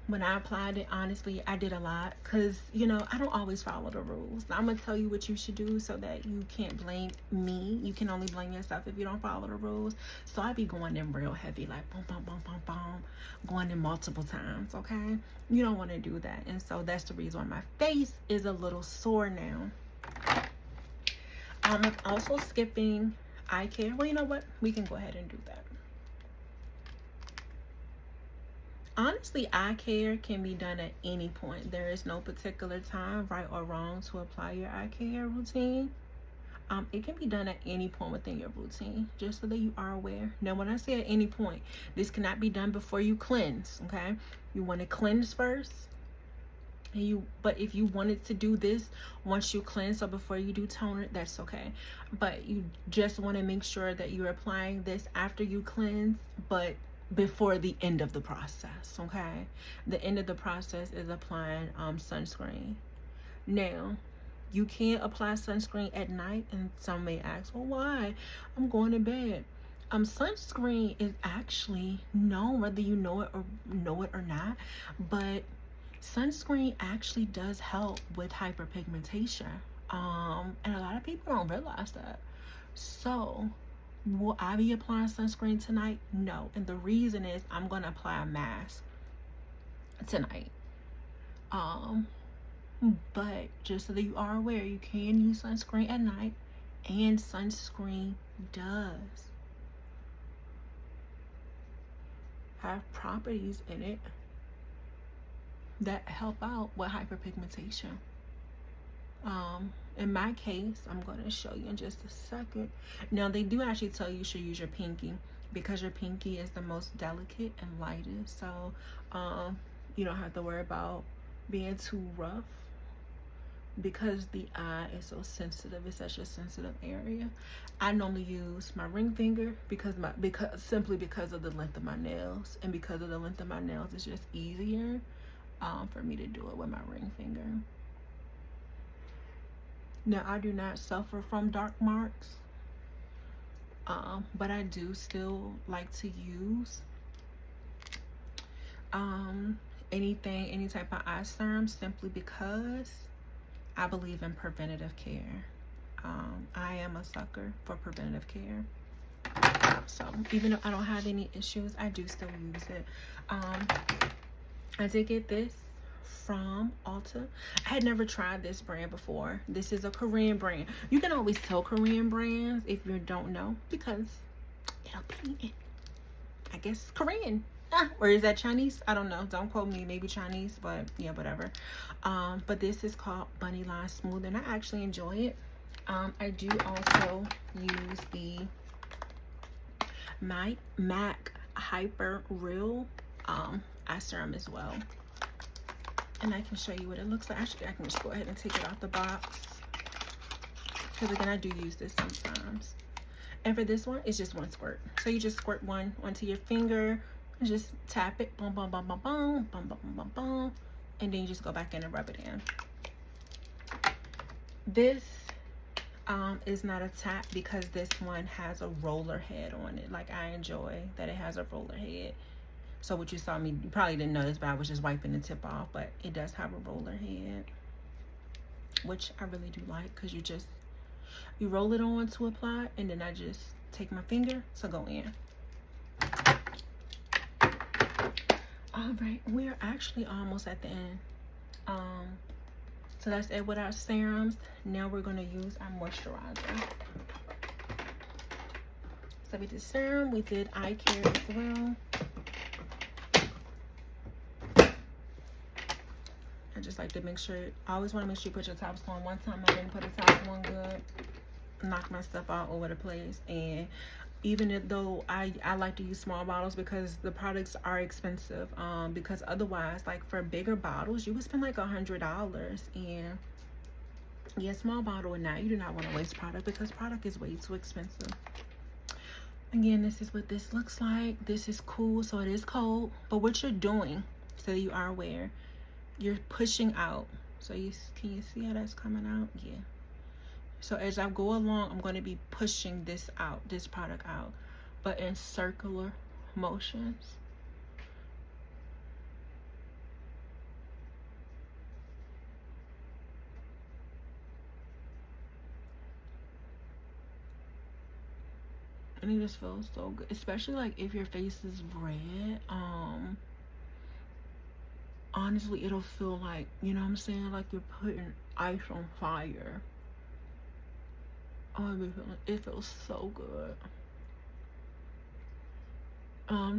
when I applied it, honestly, I did a lot, because you know, I don't always follow the rules. I'm gonna tell you what you should do so that you can't blame me. You can only blame yourself if you don't follow the rules. So I be going in real heavy, like boom, boom, boom, boom, boom, going in multiple times. Okay, you don't want to do that. And so that's the reason why my face is a little sore now. I'm also skipping eye care. Well, you know what, we can go ahead and do that. Honestly, eye care can be done at any point. There is no particular time, right or wrong, to apply your eye care routine. It can be done at any point within your routine, just so that you are aware. Now, when I say at any point, this cannot be done before you cleanse, okay? You want to cleanse first. But if you wanted to do this once you cleanse or before you do toner, that's okay. But you just want to make sure that you're applying this after you cleanse, but before the end of the process, okay? The end of the process is applying sunscreen. Now, you can't apply sunscreen at night, and some may ask, well, why? I'm going to bed. Sunscreen is actually known, whether you know it or not, but sunscreen actually does help with hyperpigmentation. And a lot of people don't realize that. So will I be applying sunscreen tonight? No. And the reason is I'm going to apply a mask tonight. But just so that you are aware, you can use sunscreen at night, and sunscreen does have properties in it that help out with hyperpigmentation. In my case, I'm going to show you in just a second. Now, they do actually tell you should use your pinky, because your pinky is the most delicate and lightest. So you don't have to worry about being too rough, because the eye is so sensitive. It's such a sensitive area. I normally use my ring finger simply because of the length of my nails, and because of the length of my nails, it's just easier for me to do it with my ring finger. Now, I do not suffer from dark marks, but I do still like to use any type of eye serum, simply because I believe in preventative care. I am a sucker for preventative care. So even though I don't have any issues, I do still use it. I did get this from Ulta. I had never tried this brand before. This is a Korean brand. You can always tell Korean brands if you don't know, because it'll be in, I guess, Korean. Or is that Chinese? I don't know. Don't quote me. Maybe Chinese, but yeah, whatever. But this is called Bunny Line Smooth, and I actually enjoy it. I do also use the MAC Hyper Real eye serum as well. And I can show you what it looks like. Actually, I can just go ahead and take it out the box, because again, I do use this sometimes. And for this one, it's just one squirt. So you just squirt one onto your finger, and just tap it, boom, boom, boom, boom, boom, boom, boom, boom, boom, and then you just go back in and rub it in. This is not a tap, because this one has a roller head on it. Like, I enjoy that it has a roller head. So what you saw me, you probably didn't notice, but I was just wiping the tip off, but it does have a roller head, which I really do like, because you just You roll it on to apply, and then I just take my finger to go in. All right, we're actually almost at the end. So that's it with our serums. Now we're gonna use our moisturizer. So we did serum, we did eye care as well. I just like to make sure, I always want to make sure you put your tops on. One time I didn't put a top on good, knocked my stuff all over the place. And even though I like to use small bottles because the products are expensive, because otherwise, like for bigger bottles, you would spend like $100. And yeah, small bottle, and now you do not want to waste product because product is way too expensive. Again, this is what this looks like. This is cool, so it is cold, but what you're doing, so you are aware, you're pushing out. So can you see how that's coming out? Yeah. So as I go along, I'm going to be pushing this out, this product out, but in circular motions. And it just feels so good, especially like if your face is red. Honestly, it'll feel like, you know what I'm saying, like you're putting ice on fire. Oh, it feels so good.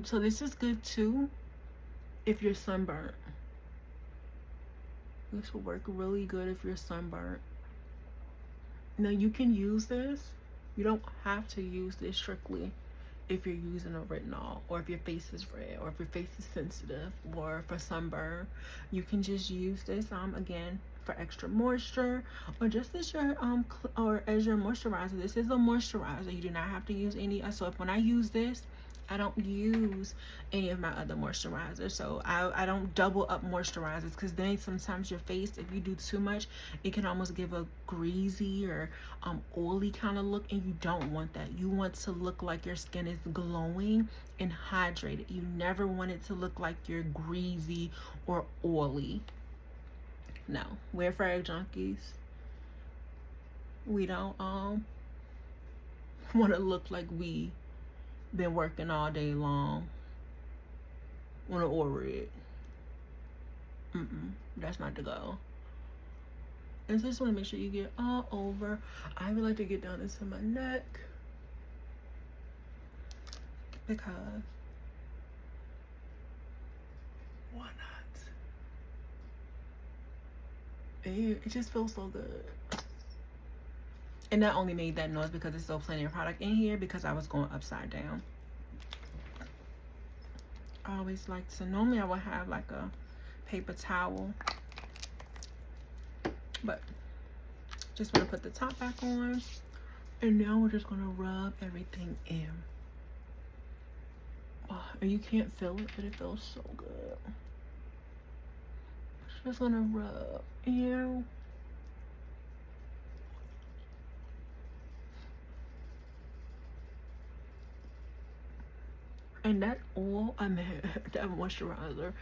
So this is good too if you're sunburnt. This will work really good if you're sunburnt. Now you can use this. You don't have to use this strictly if you're using a retinol, or if your face is red, or if your face is sensitive, or for sunburn. You can just use this again for extra moisture, or just as your or as your moisturizer. This is a moisturizer. You do not have to use any. So if when I use this, I don't use any of my other moisturizers. So I don't double up moisturizers, because then sometimes your face, if you do too much, it can almost give a greasy or oily kind of look, and you don't want that. You want to look like your skin is glowing and hydrated. You never want it to look like you're greasy or oily. No, we're frag junkies. We don't want to look like we been working all day long on an Orid. That's not the goal. And so I just want to make sure you get all over. I would like to get down into my neck, because why not? It just feels so good. And I only made that noise because there's still plenty of product in here, because I was going upside down. I always like to, normally I would have like a paper towel, but just want to put the top back on. And now we're just going to rub everything in. Oh, and you can't feel it, but it feels so good. Just going to rub in. And that oil, that moisturizer,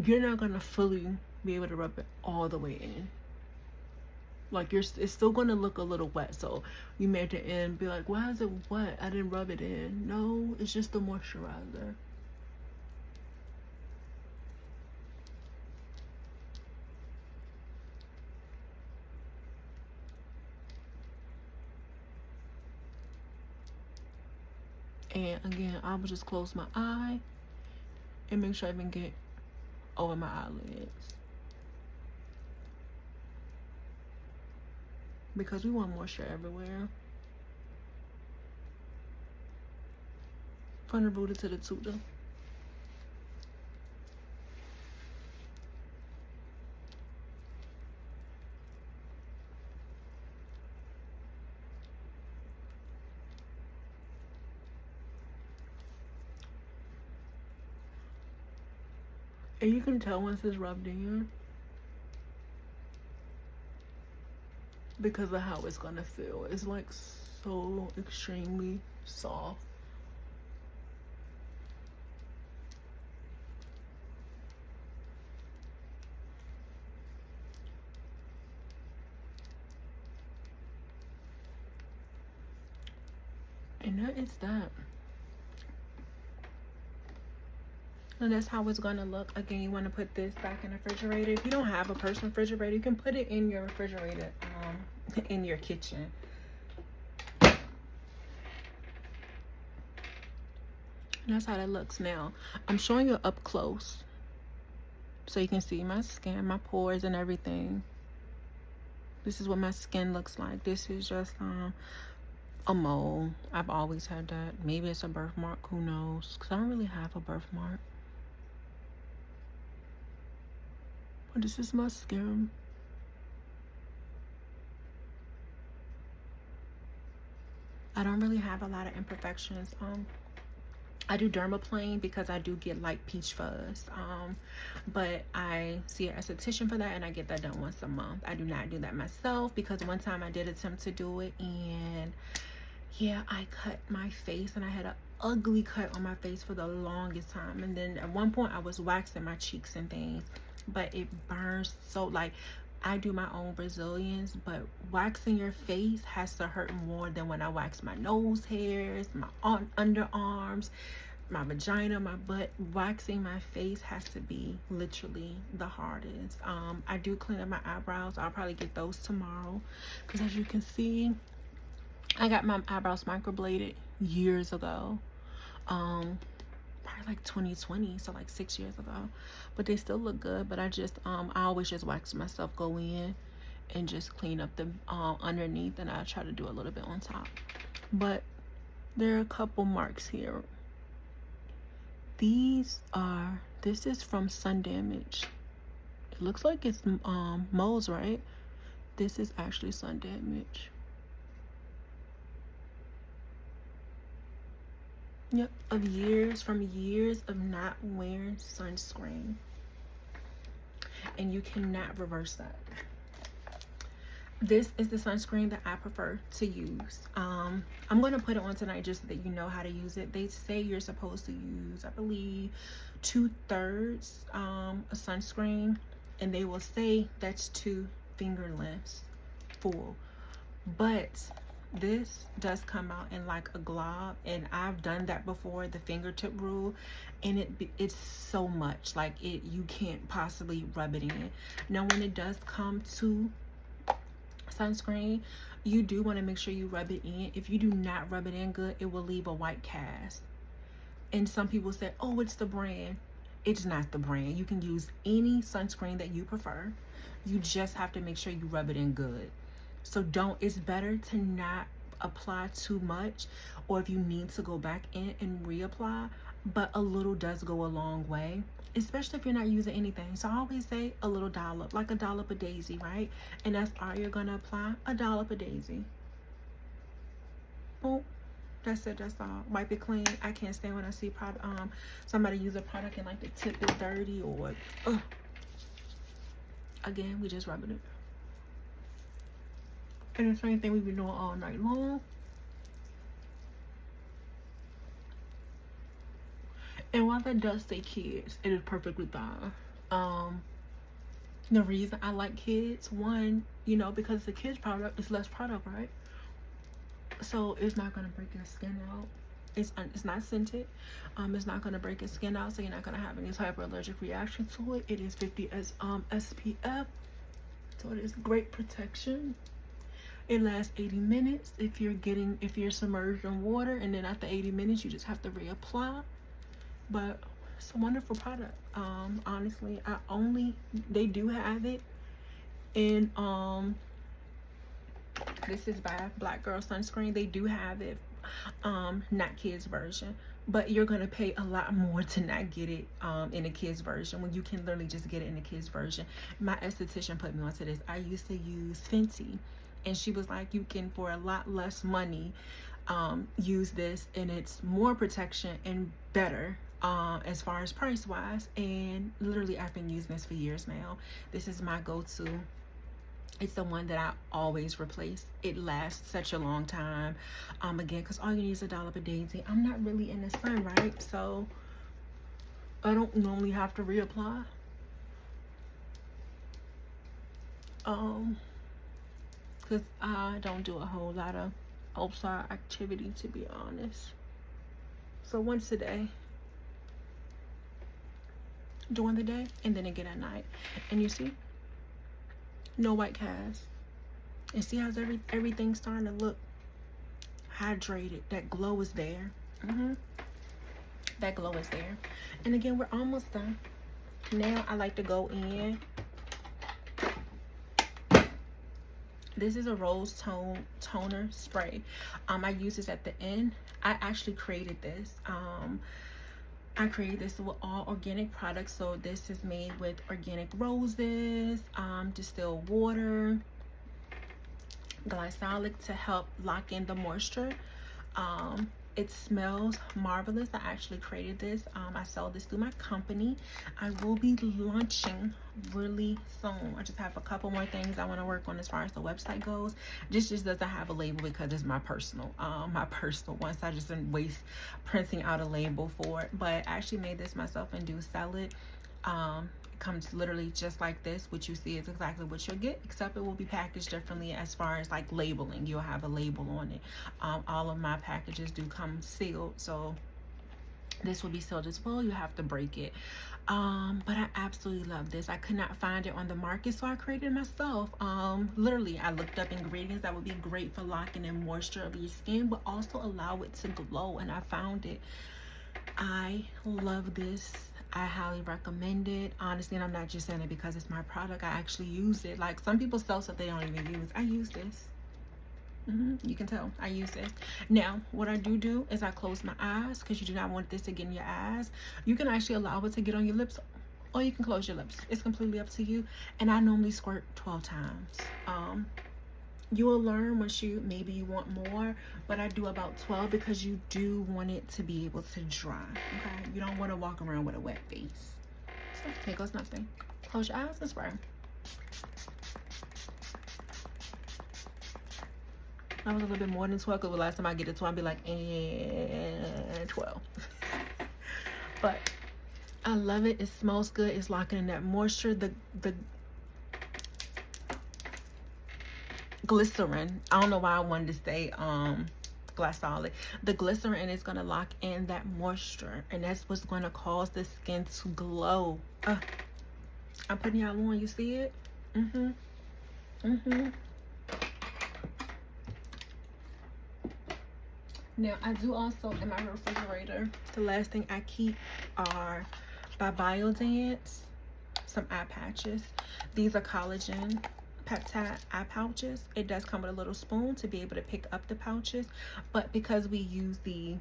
you're not gonna fully be able to rub it all the way in. Like it's still gonna look a little wet. So you may at the end be like, why is it wet? I didn't rub it in. No, it's just the moisturizer. And again, I will just close my eye and make sure I even get over my eyelids, because we want moisture everywhere. From the rooter to the tutor. And you can tell once it's rubbed in, because of how it's gonna feel. It's like so extremely soft. And that is that. And that's how it's gonna look. Again, you want to put this back in the refrigerator. If you don't have a personal refrigerator, you can put it in your refrigerator, in your kitchen. And that's how that looks now. I'm showing you up close so you can see my skin, my pores, and everything. This is what my skin looks like. This is just a mole. I've always had that. Maybe it's a birthmark. Who knows? Because I don't really have a birthmark. But this is my skin. I don't really have a lot of imperfections. I do dermaplane because I do get like peach fuzz. But I see an esthetician for that, and I get that done once a month. I do not do that myself because one time I did attempt to do it, and yeah, I cut my face, and I had an ugly cut on my face for the longest time. And then at one point I was waxing my cheeks and things, but it burns. So like, I do my own Brazilians, but waxing your face has to hurt more than when I wax my nose hairs, my underarms, my vagina, my butt. Waxing my face has to be literally the hardest. I do clean up my eyebrows. I'll probably get those tomorrow because, as you can see, I got my eyebrows microbladed years ago. Probably like 2020, so like 6 years ago, but they still look good. But I always just wax myself, go in and just clean up the underneath, and I try to do a little bit on top. But there are a couple marks here. This is from sun damage. It looks like it's moles, right? This is actually sun damage. Yep, from years of not wearing sunscreen. And you cannot reverse that. This is the sunscreen that I prefer to use. I'm going to put it on tonight just so that you know how to use it. They say you're supposed to use, I believe, 2/3 a sunscreen, and they will say that's 2 finger lengths full. But this does come out in like a glob, and I've done that before, the fingertip rule, and it's so much like you can't possibly rub it in. Now when it does come to sunscreen, you do want to make sure you rub it in. If you do not rub it in good, it will leave a white cast. And some people say, oh, it's the brand. It's not the brand. You can use any sunscreen that you prefer. You just have to make sure you rub it in good. So it's better to not apply too much, or if you need to go back in and reapply, but a little does go a long way, especially if you're not using anything. So I always say a little dollop, like a dollop of Daisy, right? And that's all you're gonna apply, a dollop of Daisy. Boom. That's it. That's all. Wipe it clean. I can't stand when I see somebody use a product and like the tip is dirty, or again, we just rubbing it. And the same thing we've been doing all night long. And while that does say kids, it is perfectly fine. The reason I like kids, one, because it's a kids product, it's less product, right? So it's not gonna break your skin out. It's not scented. It's not gonna break your skin out, so you're not gonna have any type of allergic reaction to it. It is 50 SPF, so it is great protection. It lasts 80 minutes if you're submerged in water, and then after 80 minutes you just have to reapply. But it's a wonderful product. Honestly, they do have it in this is by Black Girl Sunscreen. They do have it, not kids version, but you're gonna pay a lot more to not get it in a kids version when you can literally just get it in the kids version. My esthetician put me onto this. I used to use Fenty, and she was like, you can, for a lot less money, use this, and it's more protection and better as far as price wise. And literally I've been using this for years now. This is my go-to. It's the one that I always replace. It lasts such a long time. Again, because all you need is a dollop of Daisy. I'm not really in the sun, right? So I don't normally have to reapply. Because I don't do a whole lot of outside activity, to be honest. So once a day during the day, and then again at night. And you see, no white cast. And see how everything's starting to look hydrated. That glow is there. That glow is there. And again, we're almost done. Now I like to go in. This is a rose toner spray. I use this at the end. I actually created this. I created this with all organic products. So this is made with organic roses, distilled water, glycolic to help lock in the moisture. It smells marvelous. I actually created this. I sell this through my company. I will be launching really soon. I just have a couple more things I want to work on as far as the website goes. This just doesn't have a label because it's my personal one. So I just didn't waste printing out a label for it. But I actually made this myself and do sell it. Comes literally just like this. What you see is exactly what you'll get, except it will be packaged differently as far as like labeling. You'll have a label on it. All of my packages do come sealed, so this will be sealed as well. You have to break it. But I absolutely love this. I could not find it on the market, so I created it myself. Literally, I looked up ingredients that would be great for locking in moisture of your skin, but also allow it to glow, and I found it. I love this. I highly recommend it. Honestly, and I'm not just saying it because it's my product. I actually use it. Like some people sell stuff they don't even use. I use this. You can tell I use this. Now, what I do is I close my eyes because you do not want this to get in your eyes. You can actually allow it to get on your lips, or you can close your lips. It's completely up to you. And I normally squirt 12 times. You will learn once maybe you want more, but I do about 12 because you do want it to be able to dry. Okay, you don't want to walk around with a wet face. So here goes nothing. Close your eyes and spray. That was a little bit more than 12 because the last time I get to 12 I'll be like, and 12. But I love it. It smells good. It's locking in that moisture. The glycerin, I don't know why I wanted to say glycolic. The glycerin is going to lock in that moisture, and that's what's going to cause the skin to glow. I'm putting y'all on. You see it? Now I do also in my refrigerator, the last thing I keep are by Biodance some eye patches. These are collagen peptide eye pouches. It does come with a little spoon to be able to pick up the pouches, but because we use the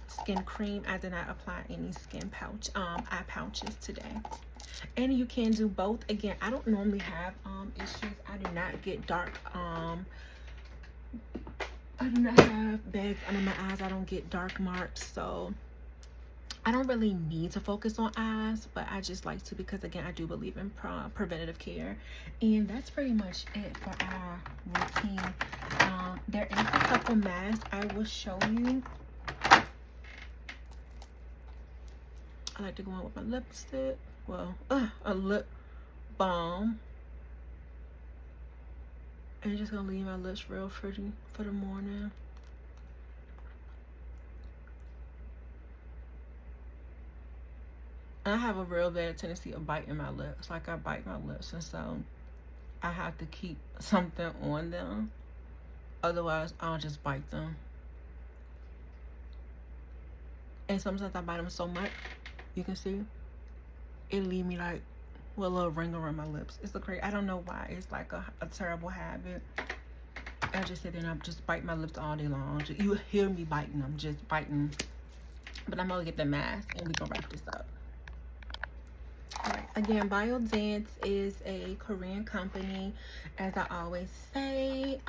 skin cream, I did not apply any skin pouch eye pouches today. And you can do both. Again, I don't normally have issues. I do not get dark I do not have bags under my eyes. I don't get dark marks, so I don't really need to focus on eyes, but I just like to because, again, I do believe in preventative care. And that's pretty much it for our routine. There is a couple masks I will show you. I like to go in with my lipstick. Well, a lip balm. And just gonna leave my lips real pretty for the morning. I have a real bad tendency of biting my lips. Like I bite my lips, and so I have to keep something on them. Otherwise, I'll just bite them. And sometimes I bite them so much, you can see, it leave me like with a little ring around my lips. It's crazy. I don't know why. It's like a terrible habit. I just sit there and I just bite my lips all day long. You hear me biting them, just biting. But I'm gonna get the mask and we gonna wrap this up. Alright, again, Biodance is a Korean company, as I always say.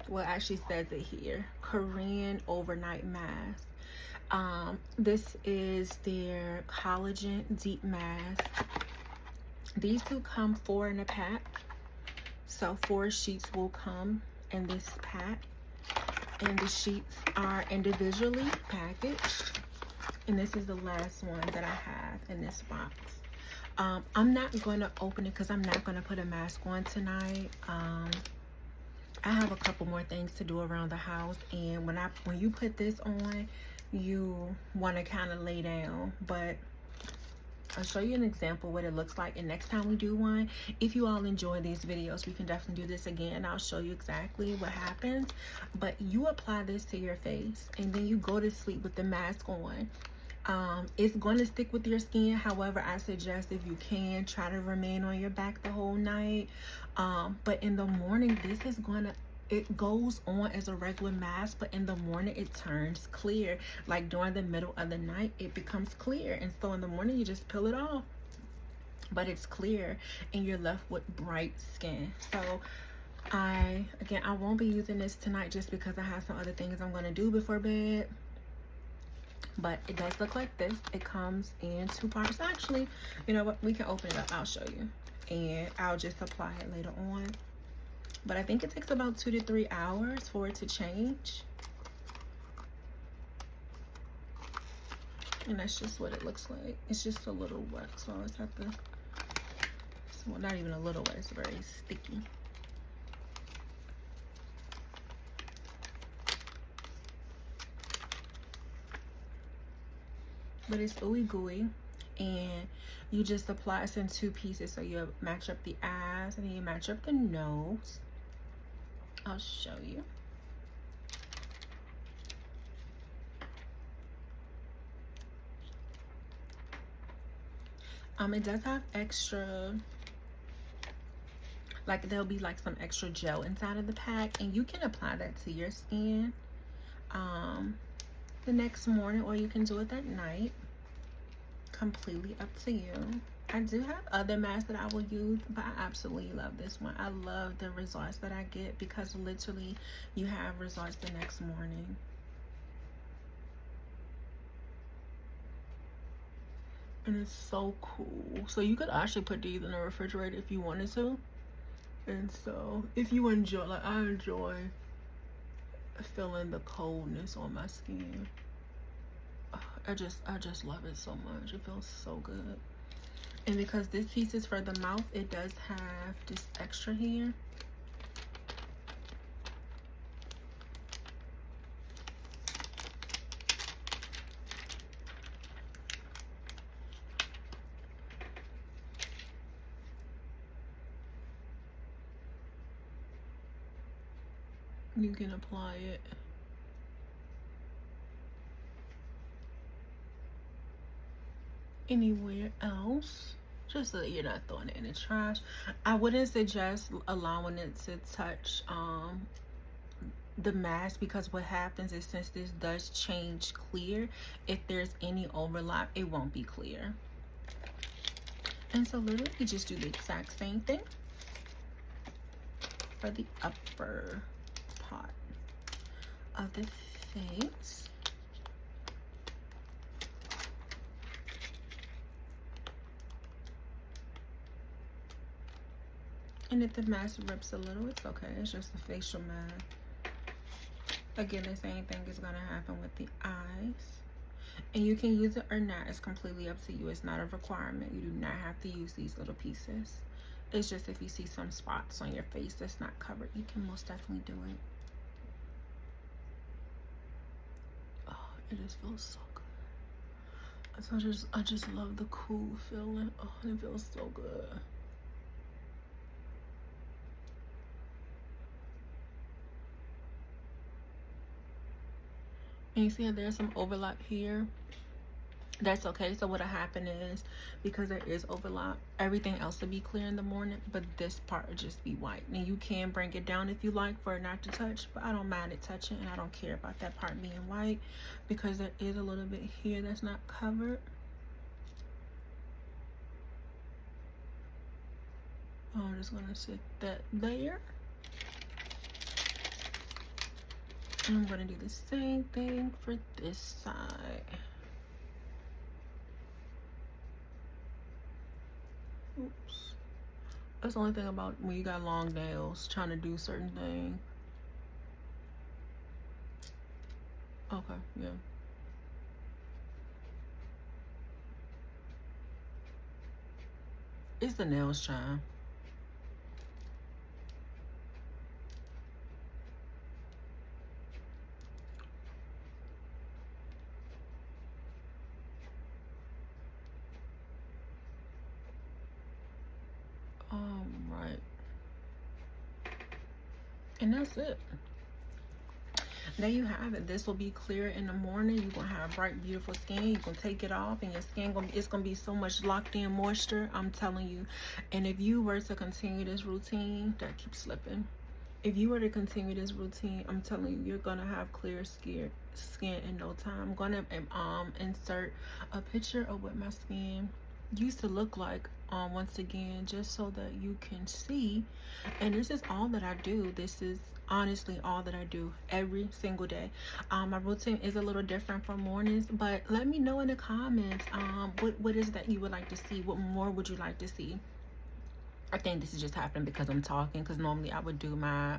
Well, it actually says it here, Korean overnight mask. This is their collagen deep mask. These two come 4 in a pack, so 4 sheets will come in this pack, and the sheets are individually packaged. And this is the last one that I have in this box. I'm not going to open it because I'm not going to put a mask on tonight. I have a couple more things to do around the house, and when you put this on, you want to kind of lay down. But I'll show you an example what it looks like, and next time we do one, if you all enjoy these videos, we can definitely do this again. I'll show you exactly what happens. But you apply this to your face, and then you go to sleep with the mask on. It's going to stick with your skin. However, I suggest, if you can, try to remain on your back the whole night. But in the morning, it goes on as a regular mask, but in the morning it turns clear. Like during the middle of the night, it becomes clear, and so in the morning you just peel it off, but it's clear and you're left with bright skin. So I won't be using this tonight just because I have some other things I'm going to do before bed. But it does look like this. It comes in 2 parts. Actually, you know what, we can open it up. I'll show you, and I'll just apply it later on. But I think it takes about 2 to 3 hours for it to change. And that's just what it looks like. It's just a little wet, so I just have to, well, not even a little wet, it's very sticky. But it's ooey gooey, and you just apply it in 2 pieces. So you match up the eyes, and then you match up the nose. I'll show you. It does have extra, like there'll be like some extra gel inside of the pack, and you can apply that to your skin the next morning, or you can do it that night. Completely up to you. I do have other masks that I will use, but I absolutely love this one. I love the results that I get, because literally you have results the next morning. And it's so cool. So you could actually put these in the refrigerator if you wanted to. And so if you enjoy, like I enjoy feeling the coldness on my skin. I just love it so much. It feels so good. And because this piece is for the mouth, it does have this extra here. You can apply it anywhere else, just so that you're not throwing it in the trash. I wouldn't suggest allowing it to touch the mask, because what happens is, since this does change clear, if there's any overlap, it won't be clear. And so literally you just do the exact same thing for the upper part of the face. And if the mask rips a little, it's okay. It's just a facial mask. Again, the same thing is going to happen with the eyes. And you can use it or not. It's completely up to you. It's not a requirement. You do not have to use these little pieces. It's just if you see some spots on your face that's not covered, you can most definitely do it. Oh, it just feels so good. So I just love the cool feeling. Oh, it feels so good. And you see how there's some overlap here? That's okay. So what'll happen is, because there is overlap, everything else will be clear in the morning, but this part will just be white. Now you can bring it down if you like for it not to touch, but I don't mind it touching, and I don't care about that part being white, because there is a little bit here that's not covered. I'm just gonna sit that there. And I'm gonna do the same thing for this side. Oops. That's the only thing about when you got long nails, trying to do certain things. Okay, yeah. It's the nails, child. And that's it. There you have it. This will be clear in the morning. You're gonna have bright, beautiful skin. You're gonna take it off, and your skin it's gonna be so much locked in moisture, I'm telling you. And if you were to continue this routine, that keeps slipping, if you were to continue this routine, I'm telling you, you're gonna have clear skin in no time. I'm gonna insert a picture of what my skin used to look like once again, just so that you can see. And this is all that I do. This is honestly all that I do every single day. My routine is a little different from mornings, but let me know in the comments what is that you would like to see. What more would you like to see? I think this is just happening because I'm talking, because normally I would do my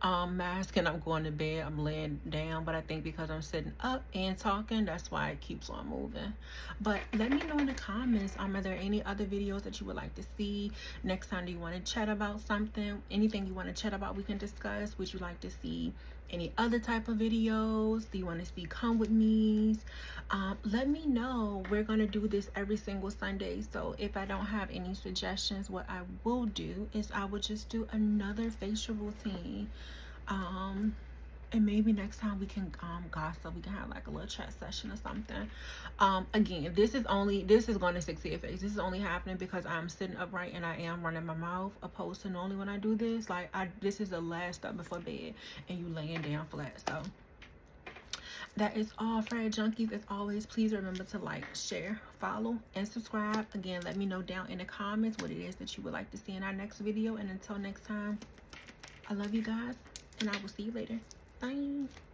mask and I'm going to bed, I'm laying down, but I think because I'm sitting up and talking, that's why it keeps on moving. But let me know in the comments, are there any other videos that you would like to see? Next time, do you want to chat about something? Anything you want to chat about, we can discuss. Would you like to see any other type of videos? Do you want to see come with me's? Let me know. We're gonna do this every single Sunday, so if I don't have any suggestions, what I will do is I will just do another facial routine, and maybe next time we can gossip. We can have like a little chat session or something. Again, this is going to stick to your face. This is only happening because I'm sitting upright and I am running my mouth, opposed to normally when I do this, like this is the last step before bed and you laying down flat. So that is all, Frag Junkies. As always, please remember to like, share, follow, and subscribe. Again, let me know down in the comments what it is that you would like to see in our next video. And until next time, I love you guys, and I will see you later. Bye.